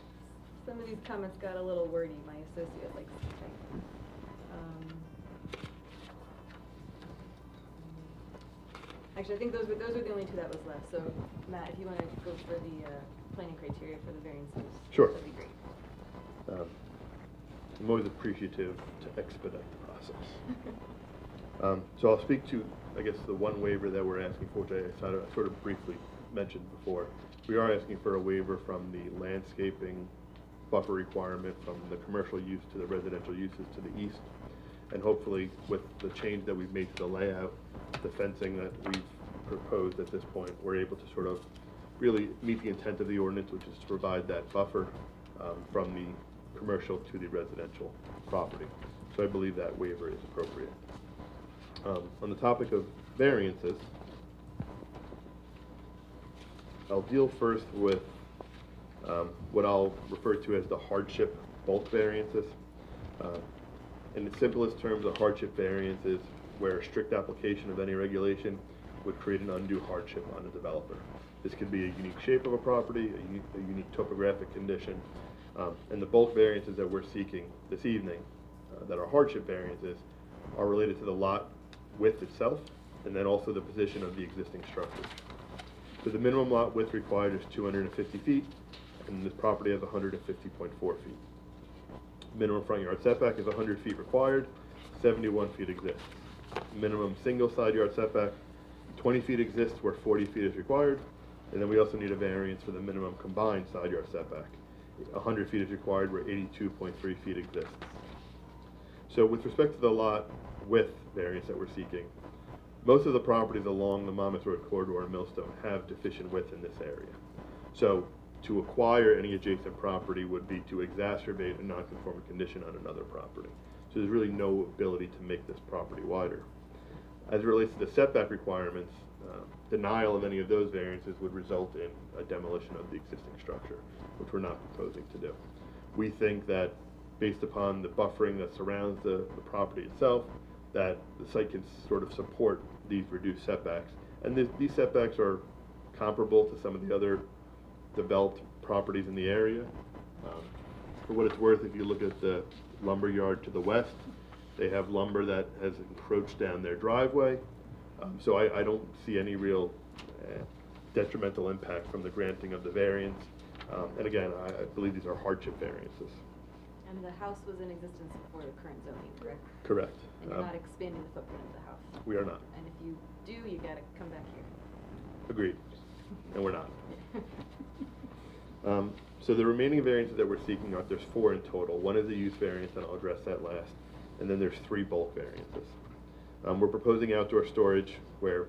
Some of these comments got a little wordy, my associate likes to type. Actually, I think those were the only two that was left, so Matt, if you wanna go for the, planning criteria for the variances. Sure. That'd be great. I'm always appreciative to expedite the process. So I'll speak to, I guess, the one waiver that we're asking for, which I sort of briefly mentioned before. We are asking for a waiver from the landscaping buffer requirement from the commercial use to the residential uses to the east. And hopefully, with the change that we've made to the layout, the fencing that we've proposed at this point, we're able to sort of really meet the intent of the ordinance, which is to provide that buffer from the commercial to the residential property. So I believe that waiver is appropriate. On the topic of variances, I'll deal first with what I'll refer to as the hardship bulk variances. In the simplest terms, a hardship variance is where a strict application of any regulation would create an undue hardship on a developer. This could be a unique shape of a property, a unique topographic condition, and the bulk variances that we're seeking this evening, that are hardship variances, are related to the lot width itself, and then also the position of the existing structure. So the minimum lot width required is 250 feet, and this property has 150.4 feet. Minimum front yard setback is 100 feet required, 71 feet exists. Minimum single side yard setback, 20 feet exists where 40 feet is required, and then we also need a variance for the minimum combined side yard setback. 100 feet is required where 82.3 feet exists. So with respect to the lot width variance that we're seeking, most of the properties along the Monmouth Road corridor in Millstone have deficient width in this area. So to acquire any adjacent property would be to exacerbate a non-conforming condition on another property. So there's really no ability to make this property wider. As it relates to the setback requirements, denial of any of those variances would result in a demolition of the existing structure, which we're not proposing to do. We think that based upon the buffering that surrounds the property itself, that the site can sort of support these reduced setbacks. And these setbacks are comparable to some of the other developed properties in the area. For what it's worth, if you look at the lumber yard to the west, they have lumber that has encroached down their driveway. So I don't see any real detrimental impact from the granting of the variance. And again, I believe these are hardship variances. And the house was in existence before the current zoning, correct? Correct. And you're not expanding the footprint of the house? We are not. And if you do, you gotta come back here. Agreed. And we're not. So the remaining variances that we're seeking are, there's 4 in total. One is a use variance, and I'll address that last. And then there's 3 bulk variances. We're proposing outdoor storage where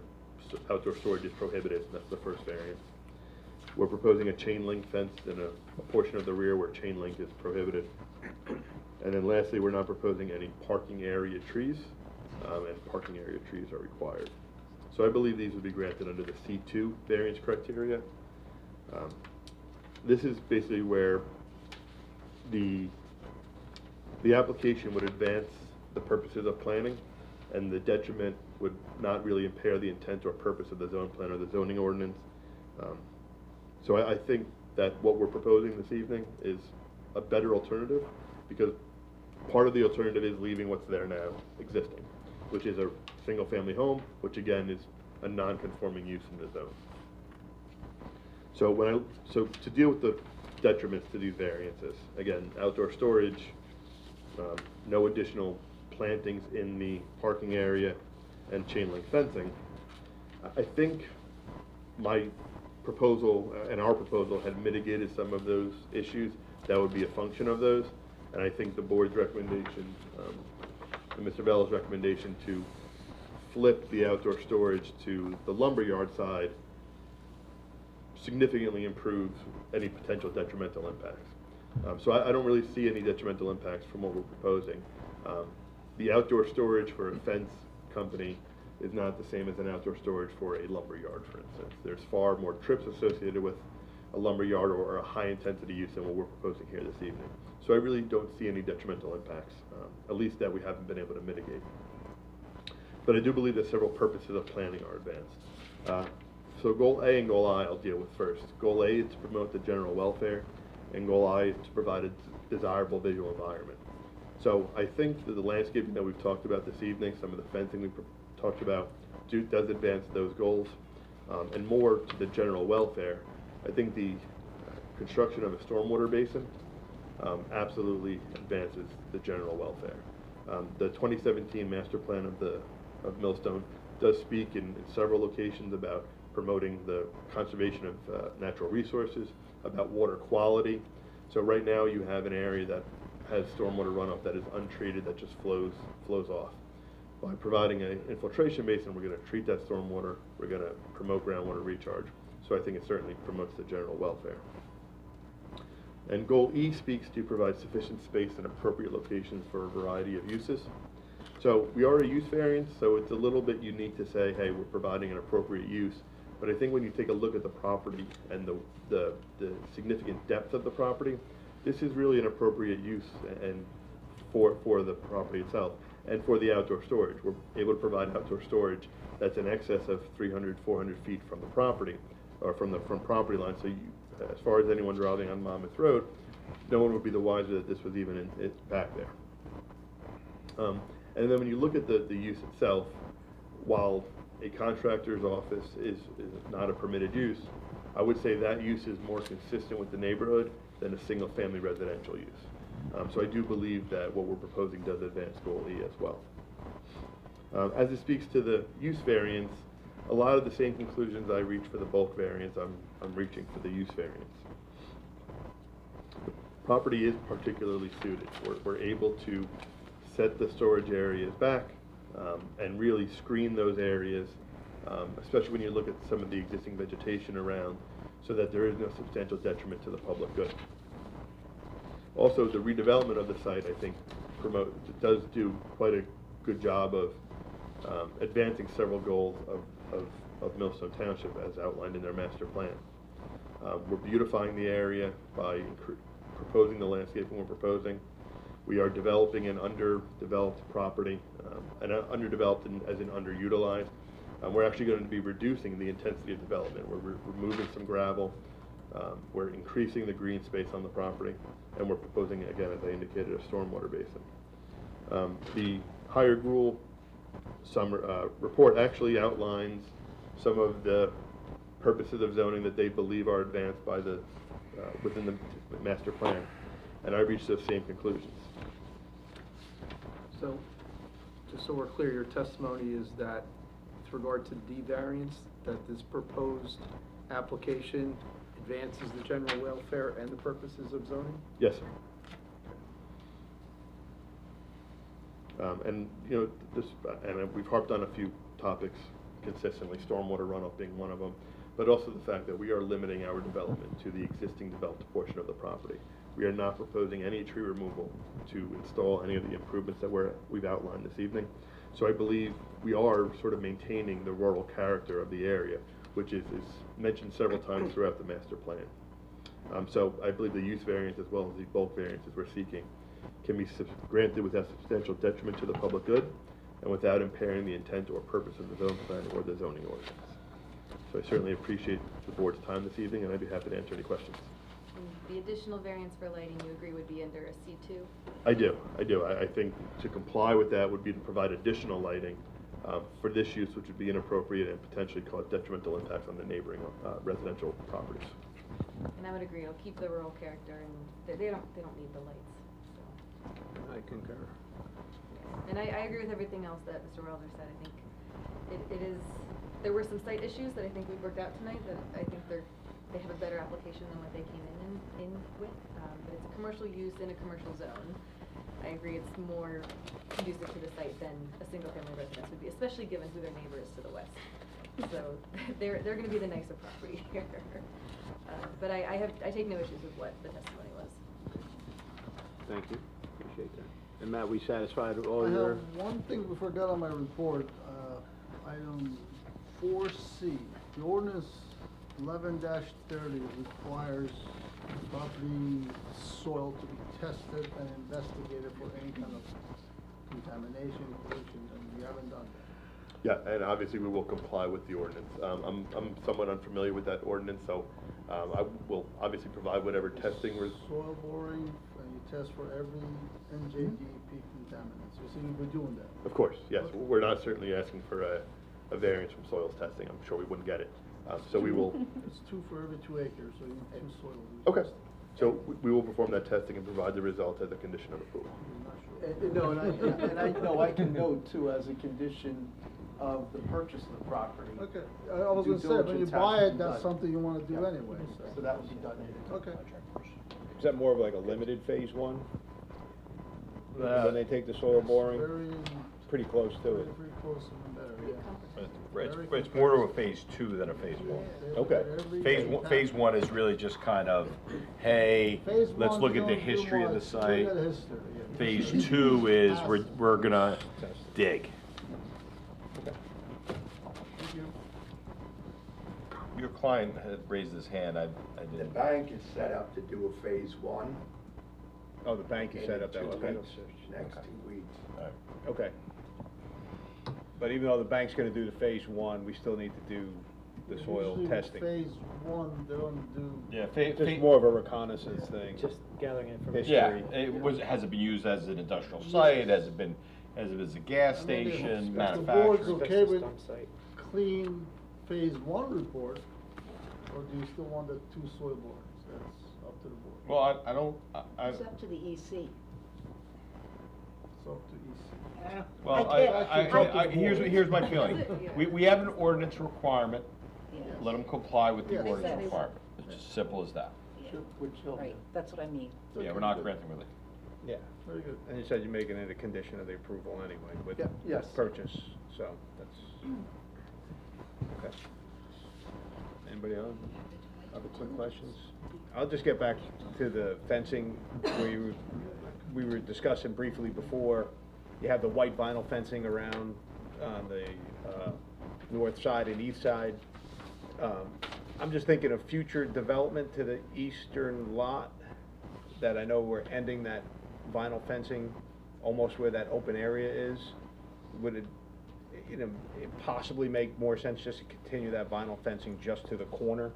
outdoor storage is prohibited, and that's the first variance. We're proposing a chain link fence in a portion of the rear where chain link is prohibited. And then lastly, we're not proposing any parking area trees, and parking area trees are required. So I believe these would be granted under the C2 variance criteria. This is basically where the application would advance the purposes of planning, and the detriment would not really impair the intent or purpose of the zone plan or the zoning ordinance. So I think that what we're proposing this evening is a better alternative, because part of the alternative is leaving what's there now existing, which is a single-family home, which again is a non-conforming use in the zone. So to deal with the detriments to these variances, again, outdoor storage, no additional plantings in the parking area, and chain link fencing, I think my proposal and our proposal had mitigated some of those issues. That would be a function of those, and I think the board's recommendation, and Mr. Bella's recommendation to flip the outdoor storage to the lumberyard side significantly improves any potential detrimental impacts. So I don't really see any detrimental impacts from what we're proposing. The outdoor storage for a fence company is not the same as an outdoor storage for a lumberyard, for instance. There's far more trips associated with a lumberyard or a high-intensity use than what we're proposing here this evening. So I really don't see any detrimental impacts, at least that we haven't been able to mitigate. But I do believe that several purposes of planning are advanced. So goal A and goal I I'll deal with first. Goal A is to promote the general welfare, and goal I is to provide a desirable visual environment. So I think that the landscaping that we've talked about this evening, some of the fencing we've talked about, does advance those goals. And more to the general welfare, I think the construction of a stormwater basin absolutely advances the general welfare. The 2017 master plan of Millstone does speak in several locations about promoting the conservation of natural resources, about water quality. So right now you have an area that has stormwater runoff that is untreated, that just flows off. By providing an infiltration basin, we're going to treat that stormwater, we're going to promote groundwater recharge. So I think it certainly promotes the general welfare. And goal E speaks to provide sufficient space and appropriate locations for a variety of uses. So we are a use variance, so it's a little bit unique to say, hey, we're providing an appropriate use. But I think when you take a look at the property and the significant depth of the property, this is really an appropriate use and for the property itself. And for the outdoor storage, we're able to provide outdoor storage that's in excess of 300, 400 feet from the property, or from property line. So as far as anyone driving on Monmouth Road, no one would be the wiser that this was even back there. And then when you look at the use itself, while a contractor's office is not a permitted use, I would say that use is more consistent with the neighborhood than a single-family residential use. So I do believe that what we're proposing does advance goal E as well. As it speaks to the use variance, a lot of the same conclusions I reach for the bulk variance, I'm reaching for the use variance. The property is particularly suited. We're able to set the storage areas back and really screen those areas, especially when you look at some of the existing vegetation around, so that there is no substantial detriment to the public good. Also, the redevelopment of the site, I think, does do quite a good job of advancing several goals of Millstone Township as outlined in their master plan. We're beautifying the area by proposing the landscaping we're proposing. We are developing an underdeveloped property, and underdeveloped as in underutilized. We're actually going to be reducing the intensity of development. We're removing some gravel. We're increasing the green space on the property, and we're proposing, again, as I indicated, a stormwater basin. The Higher Gruel report actually outlines some of the purposes of zoning that they believe are advanced by within the master plan, and I reached those same conclusions. So, just so we're clear, your testimony is that with regard to the D variance, that this proposed application advances the general welfare and the purposes of zoning? Yes, sir. And you know, and we've harped on a few topics consistently, stormwater runoff being one of them, but also the fact that we are limiting our development to the existing developed portion of the property. We are not proposing any tree removal to install any of the improvements that we've outlined this evening. So I believe we are sort of maintaining the rural character of the area, which is mentioned several times throughout the master plan. So I believe the use variance as well as the bulk variances we're seeking can be granted without substantial detriment to the public good and without impairing the intent or purpose of the zone plan or the zoning ordinance. So I certainly appreciate the board's time this evening, and I'd be happy to answer any questions. And the additional variance for lighting, you agree would be under a C2? I do. I think to comply with that would be to provide additional lighting for this use, which would be inappropriate and potentially cause detrimental impacts on the neighboring residential properties. And I would agree, it'll keep the rural character, and they don't need the lights, so. I concur. And I agree with everything else that Mr. Wilder said. I think it is, there were some site issues that I think we worked out tonight that I think they have a better application than what they came in with. But it's a commercial use in a commercial zone. I agree it's more conducive to the site than a single-family residence would be, especially given who their neighbor is to the west. So they're gonna be the nicer property here. But I take no issues with what the testimony was. Thank you, appreciate that. And Matt, we satisfied with all I your? have one thing we forgot on my report, item 4C. The ordinance 11-30 requires property soil to be tested and investigated for any kind of contamination, pollution, and we haven't done that. Yeah, and obviously we will comply with the ordinance. I'm somewhat unfamiliar with that ordinance, so I will obviously provide whatever testing was. Soil boring, and you test for every NJDEP contaminant, so you'll be doing that. Of course, yes. We're not certainly asking for a variance from soils testing. I'm sure we wouldn't get it. So we will. It's 2 for every 2 acres, so you need 2 soil. Okay. So we will perform that testing and provide the results as a condition of approval. I'm not sure. No, and I can note too, as a condition of the purchase of the property. Okay, I was due gonna say, when you diligence has buy to it, be that's done. something you wanna do Yeah. anyway, so. So that would be done. Okay. Is that more of like a limited phase one? Uh, When they take the soil boring? Very, Pretty close to it. very close and better, yeah. It's more to a phase 2 than a phase 1. Okay. Phase one is really just kind of, hey, Phase let's one, look you at the don't do history of the much. site. Look at history, yeah. Phase 2 is we're gonna dig. Thank you. Your client had raised his hand, I The didn't. bank is set up to do a phase 1. Oh, the bank is set up that way, okay. Next 2 weeks. Okay. But even though the bank's gonna do the phase one, we still need to do the soil Usually with testing. Phase 1, they don't do. Yeah, Just more of a reconnaissance thing. Just gathering information. Yeah, history. has it been used as an industrial site, has it been, as a gas I mean, if station, the board's manufacturing? okay with Dump site. clean Phase 1 report, or do you still want the 2 soil borings? That's up to the board. Well, I don't, It's up to the EC. It's up to EC. well, here's my feeling. We have an ordinance requirement, let them comply with the Yes. ordinance Yes. requirement. It's as simple as that. Which he'll do. Right, that's what I mean. Yeah, we're not granting relief. Yeah. Very good. And you said you're making it a condition of the approval anyway with Yeah, yes. purchase, so that's, okay. Anybody else? Other quick questions? I'll just get back to the fencing. We were discussing briefly before. You have the white vinyl fencing around on the north side and east side. I'm just thinking of future development to the eastern lot, that I know we're ending that vinyl fencing almost where that open area is. Would it, it possibly make more sense just to continue that vinyl fencing just to the corner?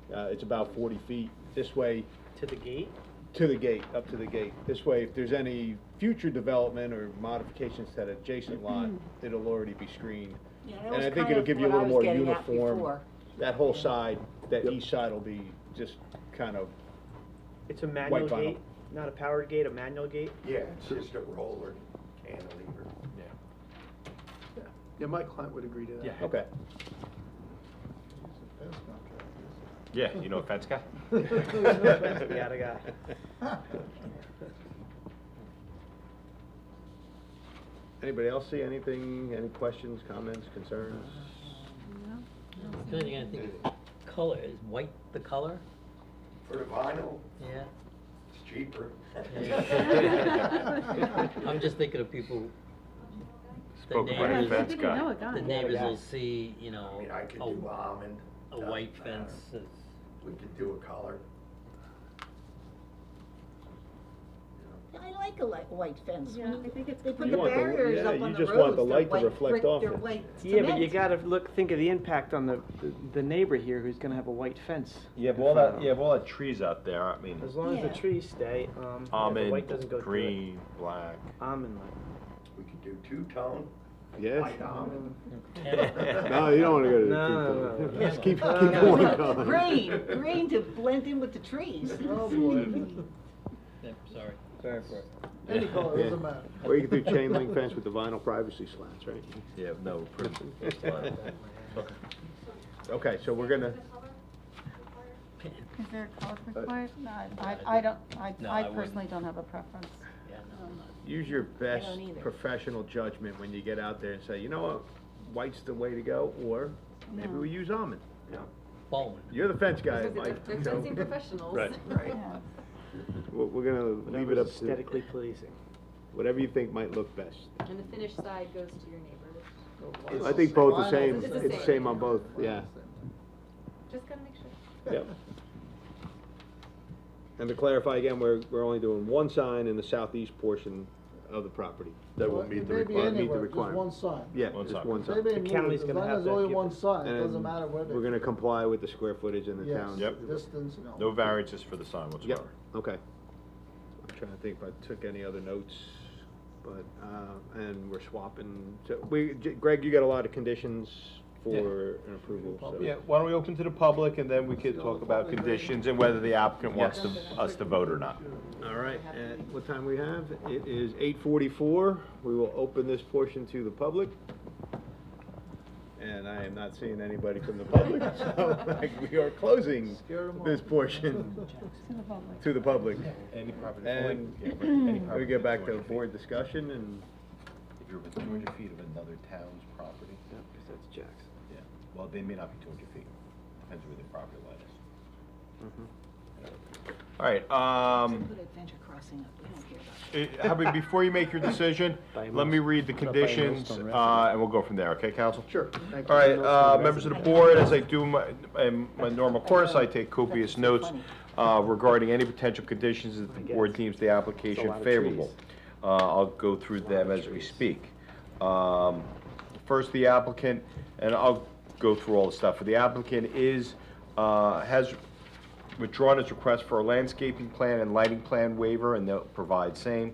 It's about 40 feet. This way, To the gate? to the gate, up to the gate. This way, if there's any future development or modifications to that adjacent lot, it'll already be screened. Yeah, that And was I think kind it'll of give you a what I little was more getting at uniform. before. That whole side, that east side will be just kind of, It's a manual vinyl. gate, not a powered gate, a manual gate? Yeah, it's just a roller cantilever. Yeah, my client would agree to that. Yeah. okay. He's a fence contractor. Yeah, you know a fence guy? Yeah, the guy. Anybody else see anything, any questions, comments, concerns? The only thing I think is color, is white the color? For the vinyl, Yeah. it's cheaper. I'm just thinking of people Spoken by a neighbors- fence guy. The neighbors will see, you know, I mean, I could do almond. a white fence. We could do a color. I like a white fence. Yeah, I think it's They put You the want the- barriers yeah, up you on the just want roads, the they're light to white reflect brick, off they're it. white Yeah, but you cement. gotta think of the impact on the neighbor here who's gonna have a white fence. You have all that, you have all that trees out there, I mean, As long as the Yeah. trees stay, yeah, the white almond, doesn't go through it. green, black. Almond light. We could do two-tone, Yes? white almond. No, you don't wanna go to the No, two-tone. no. Just keep No, one no. going. Green to blend in with the trees. Oh, boy. Yep, sorry. Sorry for it. Any color, Yeah. doesn't matter. Or you could do chain link fence with the vinyl privacy slats, right? Yeah, no, pretty. Okay, so we're gonna, Is there a color required? No, I don't, No, I I wouldn't. personally don't have a preference. Yeah, no, I'm not. use your best don't either. professional judgment when you get out there and say, you know what, white's the way to go, or maybe No. we use almond. Bone. You're the fence guy, Because Mike. they're so fencing professionals. Right. Yeah. we're gonna leave it up to, Aesthetically pleasing. whatever you think might look best. And the finished side goes to your neighbors. I think both the Vinyl same, is It's the it's the same. same on both, yeah. Just gotta make sure. Yep. And to clarify again, we're only doing one sign in the southeast portion of the property. That Well, will meet it the may be requirement. meet the anywhere, just requirement. one sign. Yeah, One just sign. one Maybe sign. in county's as gonna long have as that only given. one sign, it doesn't And matter where they. we're gonna comply with the square footage in the Yes, town. Yep. distance, you know. No variances for the sign Yep, whatsoever. okay. I'm trying to think if I took any other notes, but, and we're swapping, so, Greg, you got a lot of conditions for an approval, so. Yeah, why don't we open to the public, and then we could talk about conditions and whether the applicant wants us to vote or not. All right, and what time we have? It is 8:44. We will open this portion to the public. And I am not seeing anybody from the public, so we are closing this portion to the public. Any property. And any we get back to board discussion and. If you're within 200 feet of another town's property. Yeah, because that's Jackson. Yeah, well, they may not be 200 feet, depends where the property line is. All right, Put Adventure Crossing up, we don't care about that. how about, before you make your decision, let me read the conditions, and we'll go from there, okay, council? Sure, thank All right, members of the board, as I do in my normal course, I take copious notes regarding any potential conditions that the board deems the application lot of favorable. trees. I'll go through them as we speak. First, the applicant, and I'll go through all the stuff. The applicant has withdrawn his request for a landscaping plan and lighting plan waiver, and they'll provide same.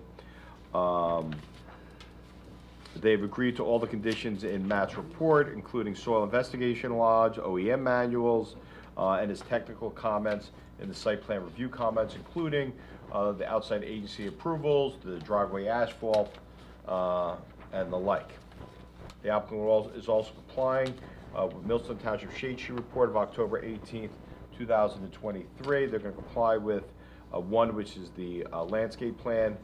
They've agreed to all the conditions in Matt's report, including soil investigation logs, OEM manuals, and his technical comments in the site plan review comments, including the outside agency approvals, the driveway asphalt, and the like. The applicant is also complying with Millstone Township Shade Tree Report of October 18th, 2023. They're going to comply with one, which is the landscape plan.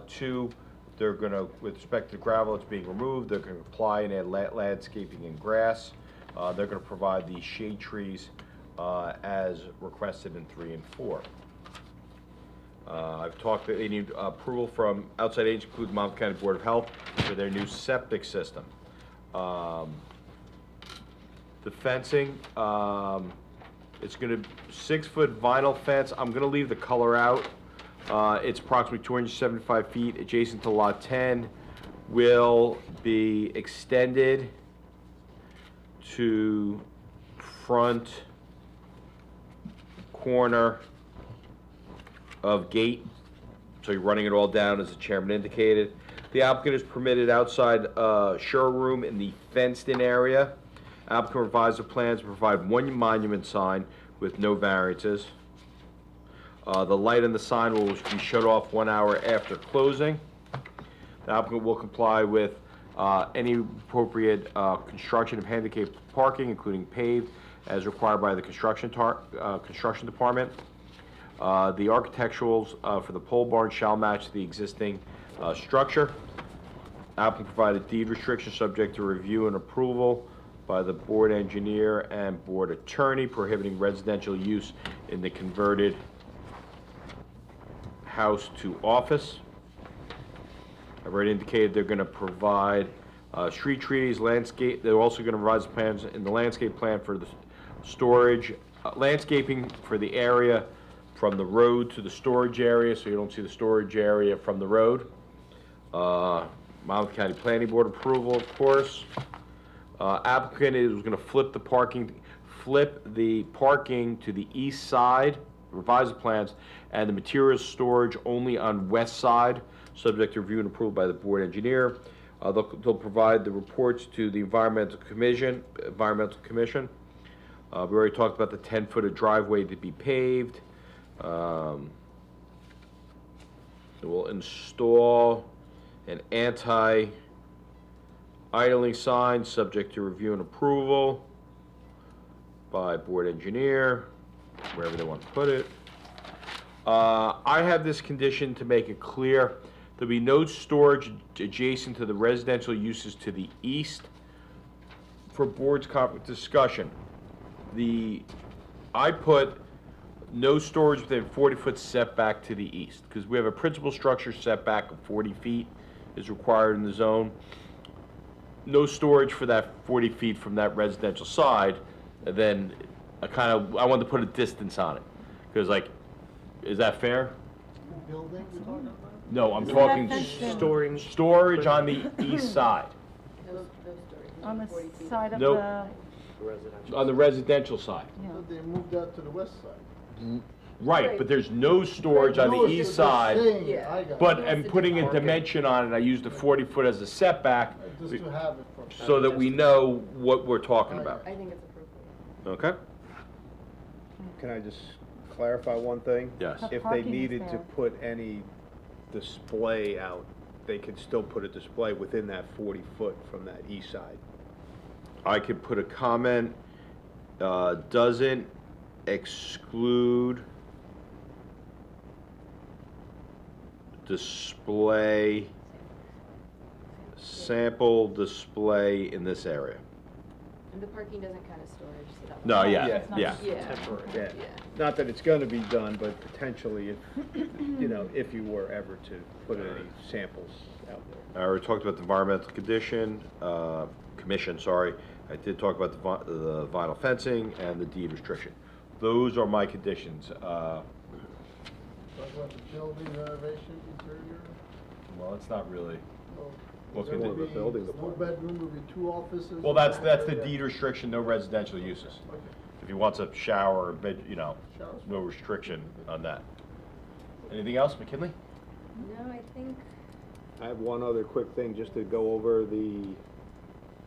Two, they're going to, with respect to gravel that's being removed, they're going to comply and add landscaping and grass. They're going to provide the shade trees as requested in 3 and 4. I've talked that they need approval from outside agents, including Monmouth County Board of Health, for their new septic system. The fencing, it's gonna 6-foot vinyl fence. I'm gonna leave the color out. It's approximately 275 feet adjacent to lot 10. Will be extended to front corner of gate. So you're running it all down as the chairman indicated. The applicant is permitted outside showroom in the fenced-in area. Applicant revised the plans to provide one monument sign with no variances. The light on the sign will be shut off 1 hour after closing. The applicant will comply with any appropriate construction of handicapped parking, including paved, as required by the construction department. The architecturals for the pole barn shall match the existing structure. Applicant provided deed restriction subject to review and approval by the board engineer and board attorney, prohibiting residential use in the converted house to office. I've already indicated they're going to provide Street trees, landscape, they're also gonna revise plans in the landscape plan for the storage, landscaping for the area from the road to the storage area, so you don't see the storage area from the road. Monmouth County Planning Board approval, of course. Applicant is gonna flip the parking to the east side, revise the plans, and the materials storage only on west side, subject to review and approval by the board engineer. They'll provide the reports to the Environmental Commission. We already talked about the 10-foot of driveway to be paved. We'll install an anti-idling sign, subject to review and approval by board engineer, wherever they want to put it. I have this condition to make it clear. There'll be no storage adjacent to the residential uses to the east. For board's discussion, I put no storage within 40-foot setback to the east, because we have a principal structure setback of 40 feet is required in the zone. No storage for that 40 feet from that residential side, and then I wanted to put a distance on it, because is that fair? Building we're talking about? No, I'm Is talking that fenced in? storage on the east side, No storage. On the 40 feet. side of Nope. the, on the residential side. yeah. So they moved that to the west side. Right, but there's no storage on the No, east it's the side, same, Yeah. I got it. but I'm putting a dimension on it. I used the 40-foot as a setback, Just to have it for. so that we know what we're talking about. I think it's appropriate. Okay? Can I just clarify one thing? Yes. The If they parking is needed to there. put any display out, they could still put a display within that 40-foot from that east side. I could put a comment, doesn't exclude display, sample display in this area. And the parking doesn't count as storage, so that. No, yeah, Yeah. It's not yeah. just Yeah. temporary. Yeah, Yeah. not that it's gonna be done, but potentially if, if you were ever to put any samples out there. I already talked about the environmental commission, I did talk about the vinyl fencing and the deed restriction. Those are my conditions. Talk about the building renovation interior. Well, it's not really. Well, What is there can gonna they- be building no department. bedroom, will be 2 offices. Well, that's the area? deed restriction, no residential uses. Okay. If he wants a shower, bed, Showers. no restriction on that. Anything else, McKinley? No, I think, I have one other quick thing, just to go over the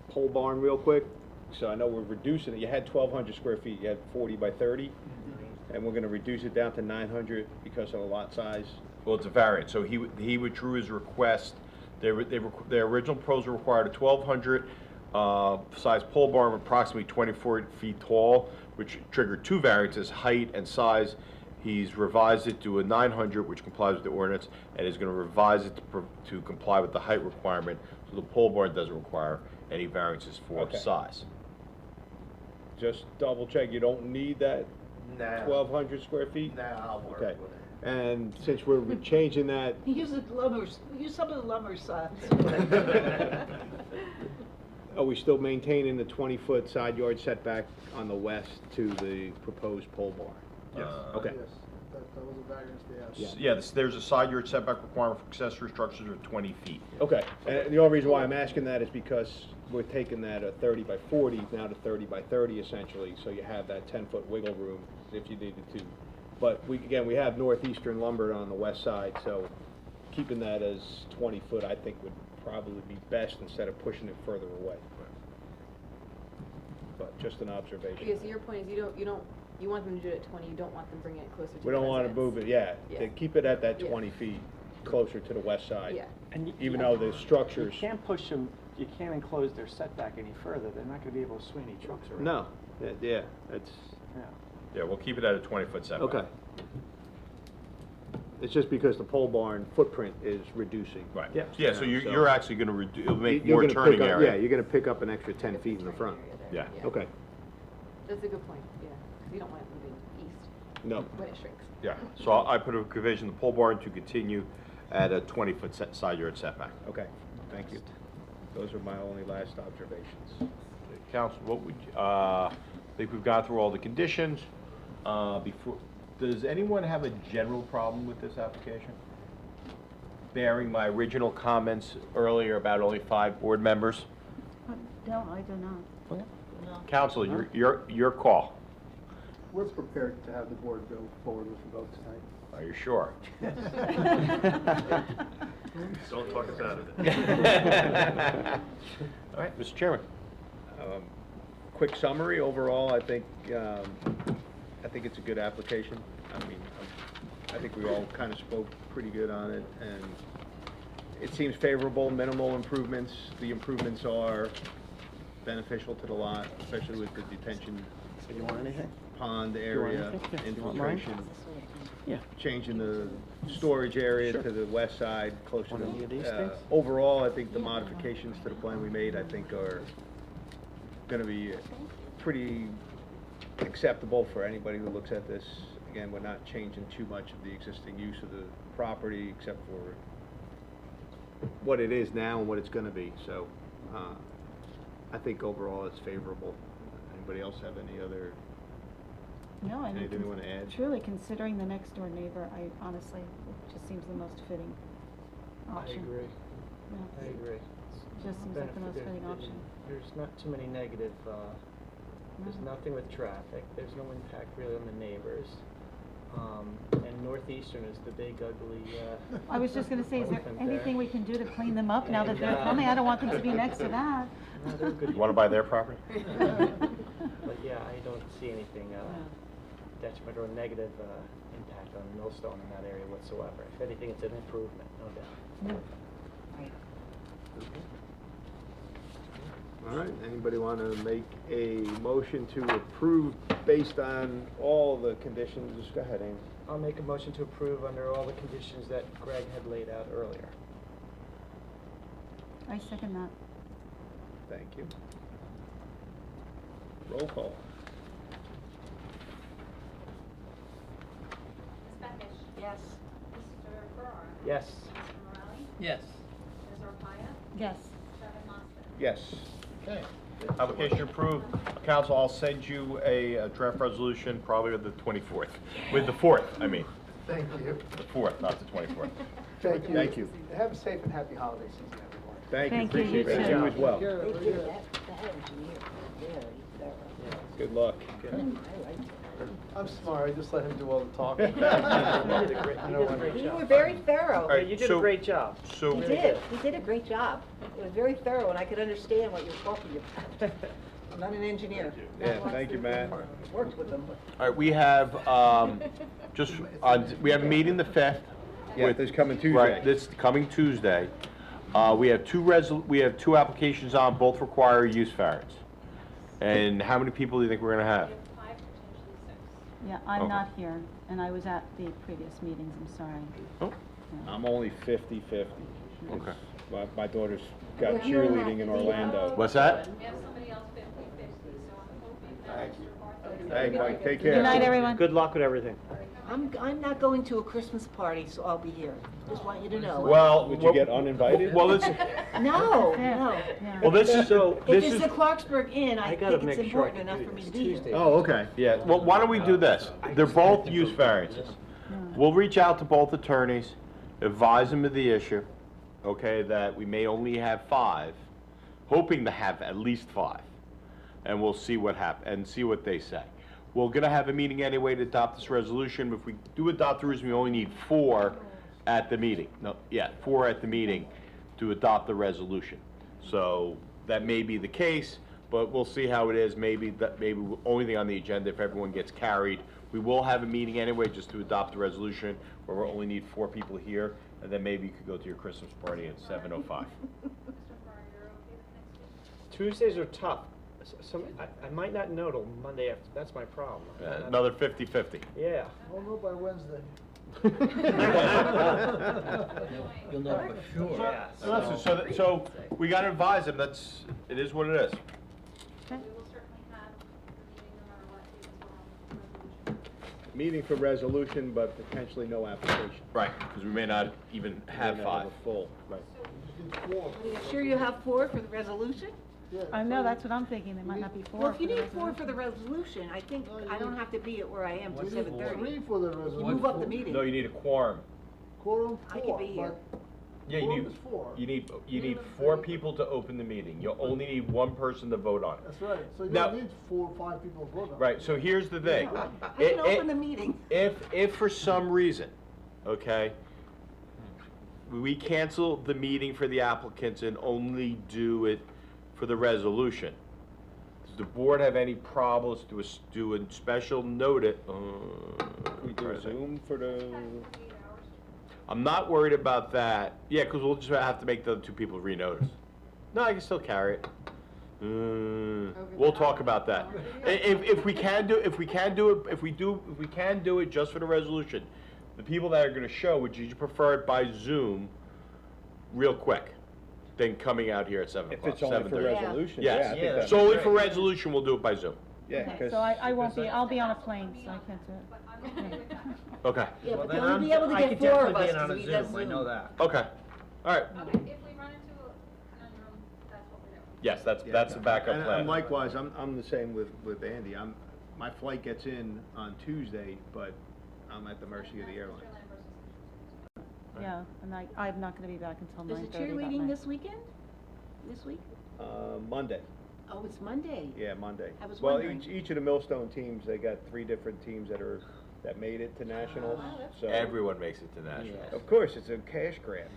pole barn real quick. So I know we're reducing it, you had 1,200 square feet, you had 40 by 30, and we're gonna reduce it down to 900 because of the lot size. Well, it's a variance, so he withdrew his request. Their original proposal required a 1,200 size pole barn approximately 24 feet tall, which triggered 2 variances, height and size. He's revised it to a 900, which complies with the ordinance, and is gonna revise it to comply with the height requirement, so the pole barn doesn't require any variances for Okay. size. Just double check, you don't need that 1,200 square feet? I'll work Okay. with it. And since we're changing that, Use the lumbers, use some of the lumber signs. are we still maintaining the 20-foot side yard setback on the west to the proposed pole barn? Yes. Okay. Yes, that was a variance they asked. Yeah, there's a side yard setback requirement for accessory structures of 20 feet. Okay, and the only reason why I'm asking that is because we're taking that 30 by 40 now to 30 by 30 essentially, so you have that 10-foot wiggle room if you needed to. But we have Northeastern Lumber on the west side, so keeping that as 20 foot, I think would probably be best instead of pushing it further away. But just an observation. okay, so your point is you want them to do it at 20, you don't want them bringing it closer to the We don't want to residence. move it, yeah, Yeah. to keep it at that Yeah. 20 feet closer to the west side. Yeah. And Even though the You structures, can't push them, you can't enclose their setback any further, they're not gonna be able to swing any trucks around. no, yeah, that's, Yeah. Yeah, we'll keep it at a 20-foot setback. okay. It's just because the pole barn footprint is reducing. Right. Yeah. Yeah, so you're actually gonna it'll make You're more gonna turning pick up- area. Yeah, you're gonna pick up an extra 10 feet in the front. Yeah. Okay, That's a good point, yeah, because you don't want it moving east no, when it shrinks. Yeah, so I put a provision, the pole barn to continue at a 20-foot side yard setback. okay, thank you. Those are my only last observations. Council, what would, I think we've gone through all the conditions. Does anyone have a general problem with this application? Bearing my original comments earlier about only 5 board members? No, I do not. Council, your call. We're prepared to have the board go forward with the vote tonight. Are you sure? Don't talk us out of it. All right, Mr. Chairman. Quick summary, overall, I think it's a good application. I mean, I think we all kind of spoke pretty good on it, and it seems favorable, minimal improvements. The improvements are beneficial to the lot, especially with the detention So you want anything? pond want area, anything? Yeah. You want mine? infiltration, Yeah. changing the storage area Sure. to the west side, closer Want any of these to, things? overall, I think the modifications to the plan we made, I think are gonna be pretty acceptable for anybody who looks at this. Again, we're not changing too much of the existing use of the property, except for what it is now and what it's gonna be, so, I think overall it's favorable. Anybody else have any other, No, I mean, anything you wanna add? truly, considering the next door neighbor, I honestly, it just seems the most fitting option. Yeah. I agree. Just seems like the most fitting option. There's not too many negative, there's No. nothing with traffic, there's no impact really on the neighbors. And Northeastern is the big ugly, I was just gonna say, is there elephant there. anything we can do to clean them up now that they're And, coming? I don't want them to be next to that. No, they're good. You want to buy their property? But yeah, I don't see anything, detrimental or negative, impact on Millstone in that area whatsoever. If anything, it's an improvement, no doubt. All right, anybody want to make a motion to approve based on all the conditions? Just go ahead, Amy. I'll make a motion to approve under all the conditions that Greg had laid out earlier. I second that. Thank you. Roll call. Ms. Beckish? Yes. Mr. Farrar? Yes. Mr. Morelli? Yes. Ms. Arpaia? Yes. Chairman Mosser? Yes. Okay. Application approved. Council, I'll send you a draft resolution probably with the 24th. With the 4th, I mean. Thank you. The 4th, not the 24th. Thank you. Thank you. Have a safe and happy holiday season, everyone. Thank you, Thank you, appreciate you it. too. You as well. They did that engineer, very thorough. Good luck. I liked it. I'm smart, I just let him do all the talking. You did a great You job. were very thorough. All right, You did so- a great job. So. He did a great job. It was very thorough, and I could understand what you were talking about. I'm not an engineer. Yeah, thank you, Matt. Worked with them, but. All right, we have, we have a meeting the 5th. Yeah, with- this coming Tuesday. Right, this coming Tuesday. We have two applications on, both require use variance. And how many people do you think we're gonna have? We have 5, potentially 6. Yeah, I'm Okay. not here, and I was at the previous meetings, I'm sorry. Oh, I'm only 50-50. okay. My daughter's got Well, you're cheerleading in not the- Orlando. What's that? We have somebody else 50-50, so I'm hoping that Mr. Bartlett. Hey, Mike, take care. Good night, everyone. Good luck with everything. I'm not going to a Christmas party, so I'll be here. Just want you to know. Well. Would you get uninvited? Well, it's, No, Yeah, no. yeah. well, this is, So, If it's the Clarksburg Inn, I gotta think it's make sure I important can enough do for me this to be here. Tuesday. Oh, okay. yeah, well, why don't we do this? They're both use variances. We'll reach out to both attorneys, advise them of the issue, okay, that we may only have 5, hoping to have at least 5. And we'll see what and see what they say. We're gonna have a meeting anyway to adopt this resolution. If we do adopt the resolution, we only need 4 at the meeting. No, yeah, 4 at the meeting to adopt the resolution. So that may be the case, but we'll see how it is. Maybe only thing on the agenda if everyone gets carried. We will have a meeting anyway just to adopt the resolution where we only need 4 people here, and then maybe you could go to your Christmas party at 7:05. Mr. Farrar, you're okay with next week? Tuesdays are tough. I might not know till Monday after, that's my problem. Another 50-50. Yeah. We'll know by Wednesday. You'll know for sure. Yeah. So we gotta advise them, it is what it is. We will certainly have the meeting no matter what, because we'll have a resolution. Meeting for resolution, but potentially no application. Right, because we may not even have We're gonna 5. a full, right. So 4. Are you sure you have 4 for the resolution? Yeah, I know, so that's what I'm thinking, there might not be 4. Well, if you for the need 4 for the resolution. resolution, I think No, you I don't need- have to be at where I am till we need 7:30. 3 for the You resolution. move up the meeting. No, you need a quorum. Quorum I 4, can be here. but Yeah, you quorum need, is 4. you need 4 people to open the meeting. You only need 1 person to vote on it. That's right, so you Now- don't need 4 or 5 people to vote on it. Right, so here's the thing. I can open the meeting. If for some reason, okay, we cancel the meeting for the applicants and only do it for the resolution, does the board have any problems do a special notice? We do Zoom for the, I'm not worried about that. Yeah, because we'll just have to make the other 2 people renotice. No, I can still carry it. We'll talk about that. If we can do it just for the resolution, the people that are gonna show, would you prefer it by Zoom real quick than coming out here at 7 if o'clock, it's only for 7:30? resolution, Yes. yeah, I think that'd be Solely great. for resolution, we'll do it by Zoom. Yeah, Okay, 'cause- so I won't be, I'll be on a plane, so I can't do it. But I'm okay with that. Okay, Yeah, Well, but then they'll only be able to I get could 4 of definitely us, be in on because a we does Zoom, I know Zoom. that. okay, all right. Okay, if we run into a conundrum, that's what we're doing. Yes, that's Yeah, the backup and- plan. And likewise, I'm the same with Andy. My flight gets in on Tuesday, but I'm at the mercy of the airline. Yeah, and I'm not gonna be back until 9:30 Is that the cheerleading night. this weekend? This week? Monday, Oh, it's Monday. yeah, Monday. I was Well, wondering. each of the Millstone teams, they got 3 different teams that made it to nationals, so. Everyone makes it to national. Of course, it's a cash grab.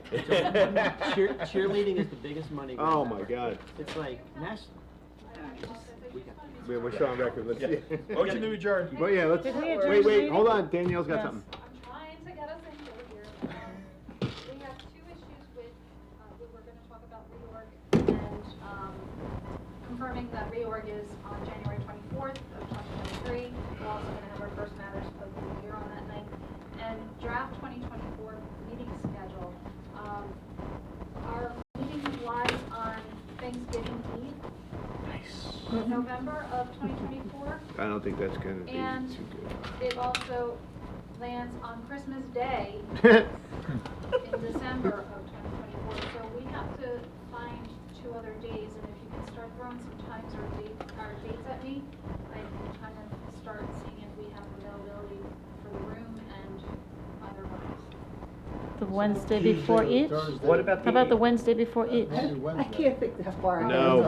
Cheerleading is the biggest money grab Oh, my ever. God. It's like national. We're still on record, let's see. Motion to adjourn. Well, yeah, let's, Did we adjourn wait, the meeting? hold on, Danielle's got Yes. something. I'm trying to get us into it here. We have 2 issues with, we're gonna talk about reorg and, confirming that reorg is on January 24th of 2023. We're also gonna have our first matters of the year on that night. And draft 2024 meeting schedule. Our meeting lies on Thanksgiving Eve. Of November of 2024. I don't think that's gonna be And too good. it also lands on Christmas Day in December of 2024. So we have to find 2 other days, and if you can start throwing some times or dates at me, I can kind of start seeing if we have availability for the room and otherwise. The Wednesday before Tuesday or each? Thursday. What about How about the Wednesday before each? Maybe I Wednesday. can't think that far ahead. No,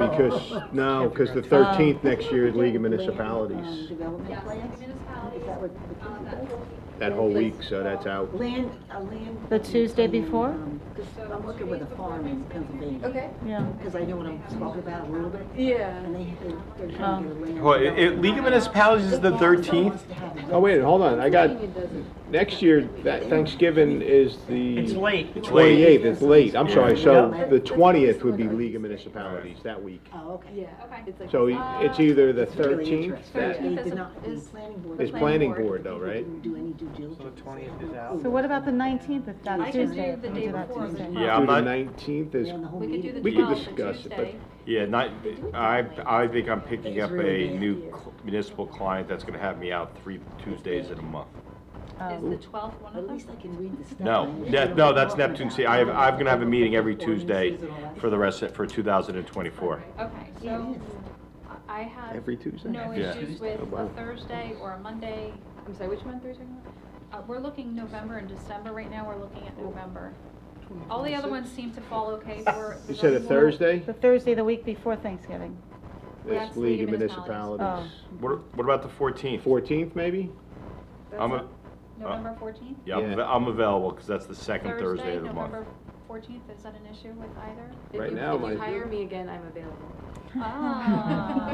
because the 13th next year is League of Municipalities, Development Yes, plans? municipalities, Is that what the that Tuesday whole is? week. that whole week, so that's out. Land. The Tuesday before? Because I'm working with a farm in Pennsylvania. Okay. Yeah. Because I know what I'm talking about a little bit. Yeah. And they're trying to get a land. Well, League of Municipalities is the 13th? Oh, wait, hold on, I got, next year, that Thanksgiving is the. It's late. It's late. 28th, it's late, I'm sorry, so the 20th would be League of Municipalities that week. Oh, okay. Yeah. Okay. It's like. So it's either the It's really 13th, interesting. that They is- did not, the is- planning board. is planning board though, right? Didn't do any due diligence. So the 20th is out. So what about the 19th, if that's I can do Tuesday? the Can we day do that before, Tuesday? the Yeah, I'm Do the not, 19th is, Yeah, the whole We could do meeting. the We could 12th, the discuss it, but- Tuesday. yeah, I think I'm picking up really a bad new here. municipal client that's gonna have me out 3 Tuesdays in a month. Is the 12th one of At them? least I can read the stuff. No, no, that's Neptune C. I'm gonna have a meeting every Tuesday for the rest, for 2024. Okay, Yeah, it so is. I have every Tuesday? no Yeah. issues with Oh, wow. a Thursday or a Monday. I'm sorry, which month are you talking about? We're looking November and December right now, we're looking at November. All the other ones seem to fall okay for. the You said a zoning board. Thursday? The Thursday, the week before Thanksgiving. This That's League of Municipalities. What about the 14th? 14th, maybe? I'm a, November 14th? yeah, Yeah. I'm available, because that's the second Thursday of the month. November 14th, is that an issue with either? Right If you- now, If you my- hire me again, I'm available. Ah,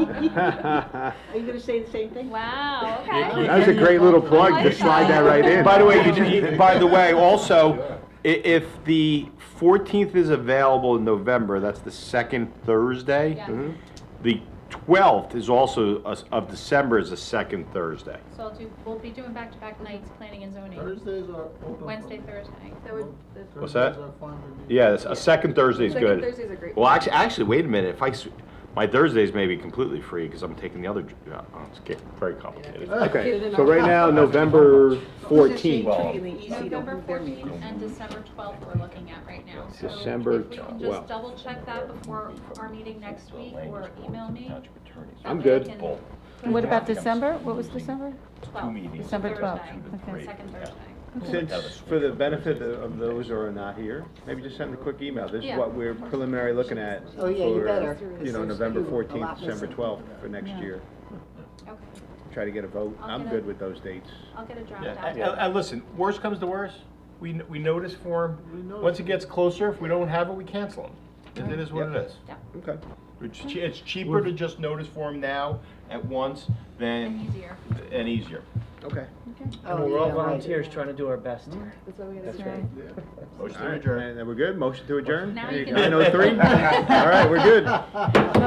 Are you gonna say the same thing? wow, okay. That was a great little plug, just slide that right in. By the way, by the way, also, if the 14th is available in November, that's the second Thursday. Yeah. Mhm. The 12th is also, of December is the second Thursday. So we'll be doing back-to-back nights, planning and zoning. Thursdays are open. for Wednesday, me. Thursday. That would, What's that? Thursdays are fine with me. Yeah, a second Thursday is Second good. Thursdays are great. Well, actually, wait a minute, my Thursdays may be completely free, because I'm taking the other, it's getting very complicated. Okay, so right now, November 14th. November 14th and December 12th we're looking at right now. So December if we can 12th. just double check that before our meeting next week or email me. I'm that way I good. can put What it about out. December? What was December? 12th, December 12th, Thursday, okay. second Thursday. Since, for the benefit of those who are not here, maybe just send a quick email. This is Yeah. what we're preliminary looking at. Oh, yeah, you for, better. You know, There's November a 14th, lot December missing. 12th for next Yeah. year. Okay, Try to get a vote. I'll I'm get good a- with those dates. I'll get a draft Yeah, out. and listen, worst comes to worst, we notice for We them, notice. once it gets closer, if we don't have it, we cancel them. It is what it Yep. is. Yeah, Okay. It's cheaper to just notice for them now at once and than, easier. and easier. Okay. Oh, And we're all yeah, right. volunteers trying to do our best here. That's why we gotta That's do right. Motion All to right, adjourn. and then we're good? Motion to adjourn? Now you can- 9:03? All right, we're good.